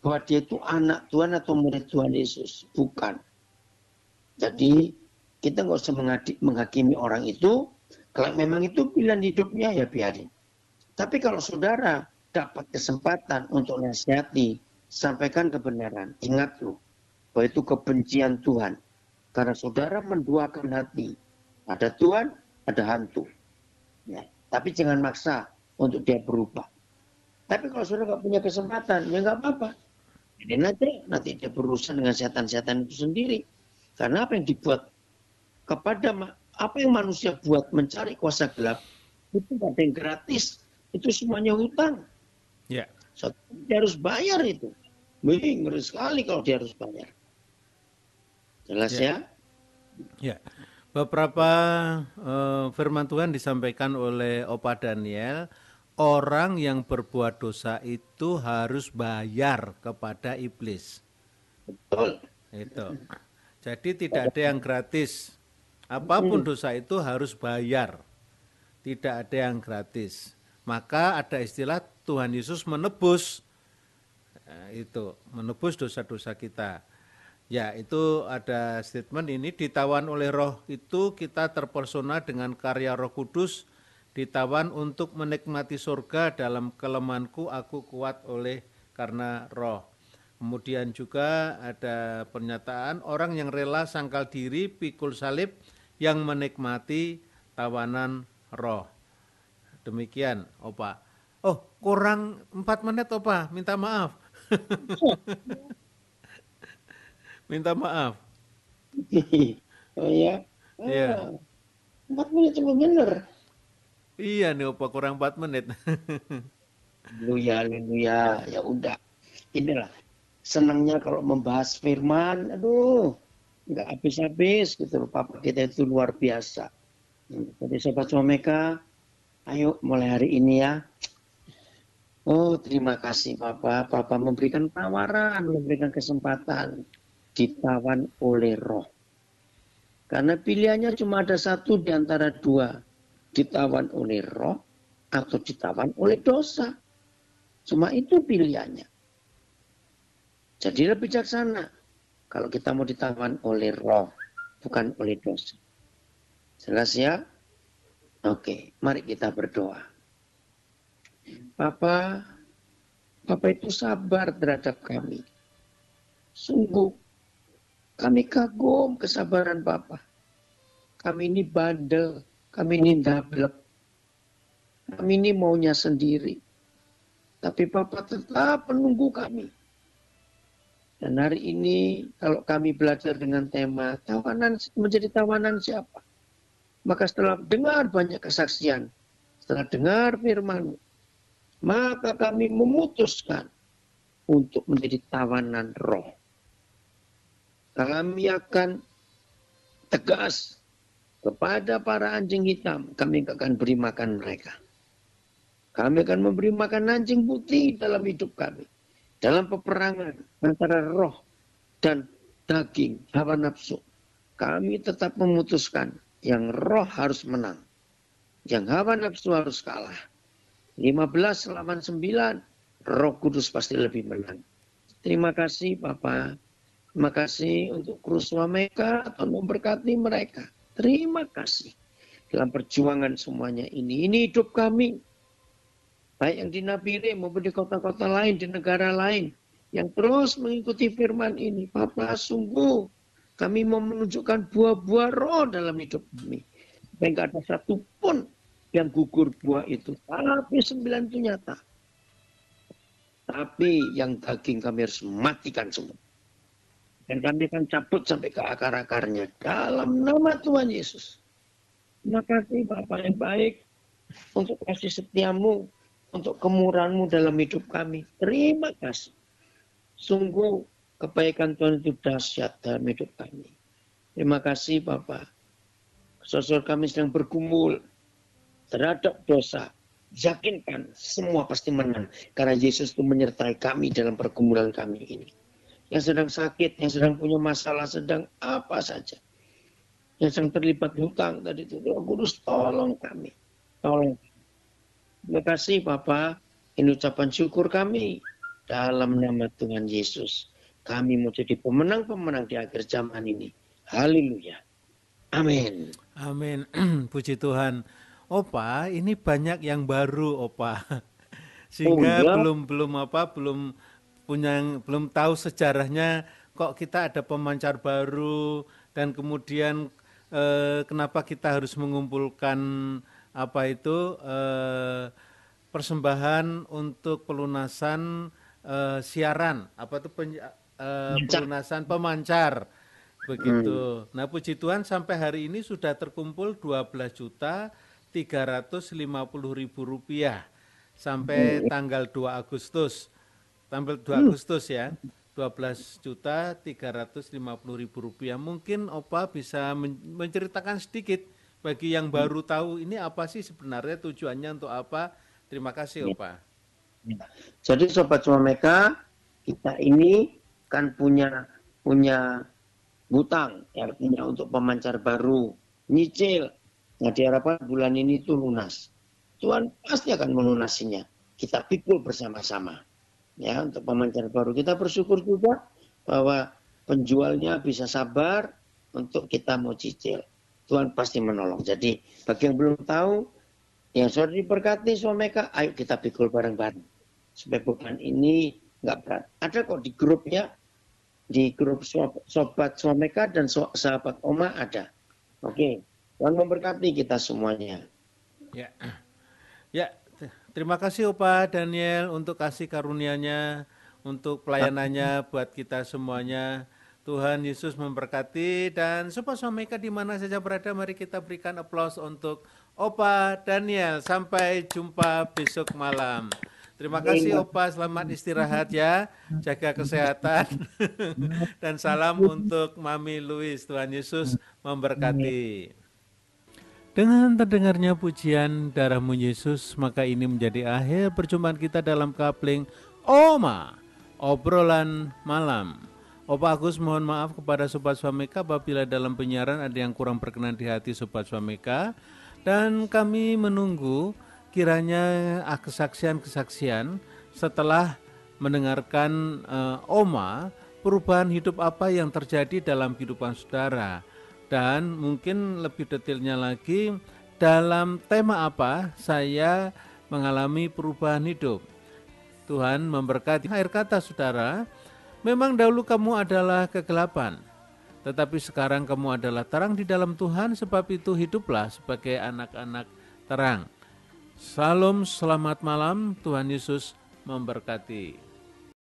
bahwa dia itu anak Tuhan atau murid Tuhan Yesus. Bukan. Jadi kita nggak usah menghakimi orang itu. Kalau memang itu pilihan hidupnya ya biarin. Tapi kalau saudara dapat kesempatan untuk nasihati, sampaikan kebenaran. Ingat loh, bahwa itu kebencian Tuhan. Karena saudara menduakan hati. Ada Tuhan, ada hantu. Ya, tapi jangan maksa untuk dia berubah. Tapi kalau saudara nggak punya kesempatan, ya nggak apa-apa. Jadi nanti dia berurusan dengan setan-setan itu sendiri. Karena apa yang dibuat apa yang manusia buat mencari kuasa gelap itu nggak ada yang gratis. Itu semuanya hutang. Ya. Dia harus bayar itu. Ngeri sekali kalau dia harus bayar. Jelas ya? Ya. Beberapa firman Tuhan disampaikan oleh Opa Daniel, orang yang berbuat dosa itu harus bayar kepada iblis. Betul. Itu. Jadi tidak ada yang gratis. Apapun dosa itu harus bayar. Tidak ada yang gratis. Maka ada istilah Tuhan Yesus menebus. Nah, itu, menebus dosa-dosa kita. Ya, itu ada statement ini, ditawan oleh roh itu kita terpersona dengan karya Roh Kudus, ditawan untuk menikmati surga, dalam kelemahanku aku kuat oleh karena roh. Kemudian juga ada pernyataan orang yang rela sangkal diri, pikul salib, yang menikmati tawanan roh. Demikian, Opa. Oh, kurang 4 menit, Opa, minta maaf. Minta maaf. Oh ya? Iya. 4 menit cuma bener. Iya nih Opa, kurang 4 menit. Haleluya. Ya udah. Inilah senangnya kalau membahas firman, aduh, nggak habis-habis gitu loh. Papa kita itu luar biasa. Jadi Sobat Someka, ayo mulai hari ini ya. Oh, terima kasih Papa. Papa memberikan tawaran, memberikan kesempatan. Ditawan oleh roh. Karena pilihannya cuma ada satu di antara dua. Ditawan oleh roh atau ditawan oleh dosa. Cuma itu pilihannya. Jadilah bijaksana. Kalau kita mau ditawan oleh roh, bukan oleh dosa. Jelas ya? Oke, mari kita berdoa. Papa itu sabar terhadap kami. Sungguh, kami kagum kesabaran Papa. Kami ini bandel, kami ini dablek. Kami ini maunya sendiri. Tapi Papa tetap menunggu kami. Dan hari ini kalau kami belajar dengan tema tawanan, menjadi tawanan siapa? Maka setelah dengar banyak kesaksian, setelah dengar firman, maka kami memutuskan untuk menjadi tawanan roh. kami akan tegas kepada para anjing hitam. Kami akan beri makan mereka. Kami akan memberi makan anjing putih dalam hidup kami. Dalam peperangan antara roh dan daging, hawa nafsu. Kami tetap memutuskan yang roh harus menang. Yang hawa nafsu harus kalah. 15 lawan 9, Roh Kudus pasti lebih menang. Terima kasih Bapak. Terima kasih untuk kru Swameka, Tuhan memberkati mereka. Terima kasih. Dalam perjuangan semuanya ini. Ini hidup kami. Baik yang di Nabire maupun di kota-kota lain, di negara lain. Yang terus mengikuti firman ini. Bapak, sungguh kami mau menunjukkan buah-buah roh dalam hidup kami. Supaya tidak ada satupun yang gugur buah itu. Tapi 9 itu nyata. Tapi yang daging kami harus matikan semua. Dan kami akan cabut sampai ke akar-akarnya. Dalam nama Tuhan Yesus. Terima kasih Bapak yang baik. Untuk kasih setiamu. Untuk kemurahan-Mu dalam hidup kami. Terima kasih. Sungguh kebaikan Tuhan itu dahsyat dalam hidup kami. Terima kasih Bapak. Saudara kami sedang bergumul terhadap dosa. Yakinkan semua pasti menang. Karena Yesus itu menyertai kami dalam pergumulan kami ini. Yang sedang sakit, yang sedang punya masalah, sedang apa saja. Yang sedang terlibat hutang tadi itu. Roh Kudus tolong kami. Tolong. Terima kasih Bapak. Ini ucapan syukur kami. Dalam nama Tuhan Yesus. Kami mau jadi pemenang-pemenang di akhir zaman ini. Haleluya. Amin. Amin. Puji Tuhan. Opa, ini banyak yang baru, Opa. Sehingga belum tahu sejarahnya kok kita ada pemancar baru dan kemudian kenapa kita harus mengumpulkan persembahan untuk pelunasan siaran, pelunasan pemancar. Begitu. Nah, puji Tuhan sampai hari ini sudah terkumpul 12.350.000 rupiah sampai tanggal 2 Agustus. Tanggal 2 Agustus ya, 12.350.000 rupiah. Mungkin Opa bisa menceritakan sedikit bagi yang baru tahu ini apa sih sebenarnya tujuannya untuk apa. Terima kasih Opa. Jadi Sobat Swameka, kita ini kan punya hutang, artinya untuk pemancar baru, nyicil. Nah diharapkan bulan ini itu lunas. Tuhan pasti akan melunasinya. Kita pikul bersama-sama. Ya, untuk pemancar baru. Kita bersyukur juga bahwa penjualnya bisa sabar untuk kita mau cicil. Tuhan pasti menolong. Jadi bagi yang belum tahu, yang sudah diberkati Swameka, ayo kita pikul bareng-bareng. Supaya bukan ini nggak berat. Ada kok di grupnya, di grup Sobat Swameka dan Sahabat Oma ada. Oke, Tuhan memberkati kita semuanya. Ya, terima kasih Opa Daniel untuk kasih karunia-Nya, untuk pelayanannya buat kita semuanya. Tuhan Yesus memberkati dan Sobat Swameka di mana saja berada, mari kita berikan aplaus untuk Opa Daniel. Sampai jumpa besok malam. Terima kasih Opa, selamat istirahat ya, jaga kesehatan. Dan salam untuk Mami Louis, Tuhan Yesus memberkati. Dengan terdengarnya pujian Darah-Mu Yesus, maka ini menjadi akhir perjumpaan kita dalam kapling Oma, obrolan malam. Opa Agus mohon maaf kepada Sobat Swameka apabila dalam penyiaran ada yang kurang berkenan di hati Sobat Swameka. Dan kami menunggu kiranya kesaksian-kesaksian setelah mendengarkan Oma, perubahan hidup apa yang terjadi dalam kehidupan saudara. Dan mungkin lebih detailnya lagi, dalam tema apa saya mengalami perubahan hidup. Tuhan memberkati. Akhir kata saudara, memang dahulu kamu adalah kegelapan, tetapi sekarang kamu adalah terang di dalam Tuhan, sebab itu hiduplah sebagai anak-anak terang. Salam, selamat malam, Tuhan Yesus memberkati.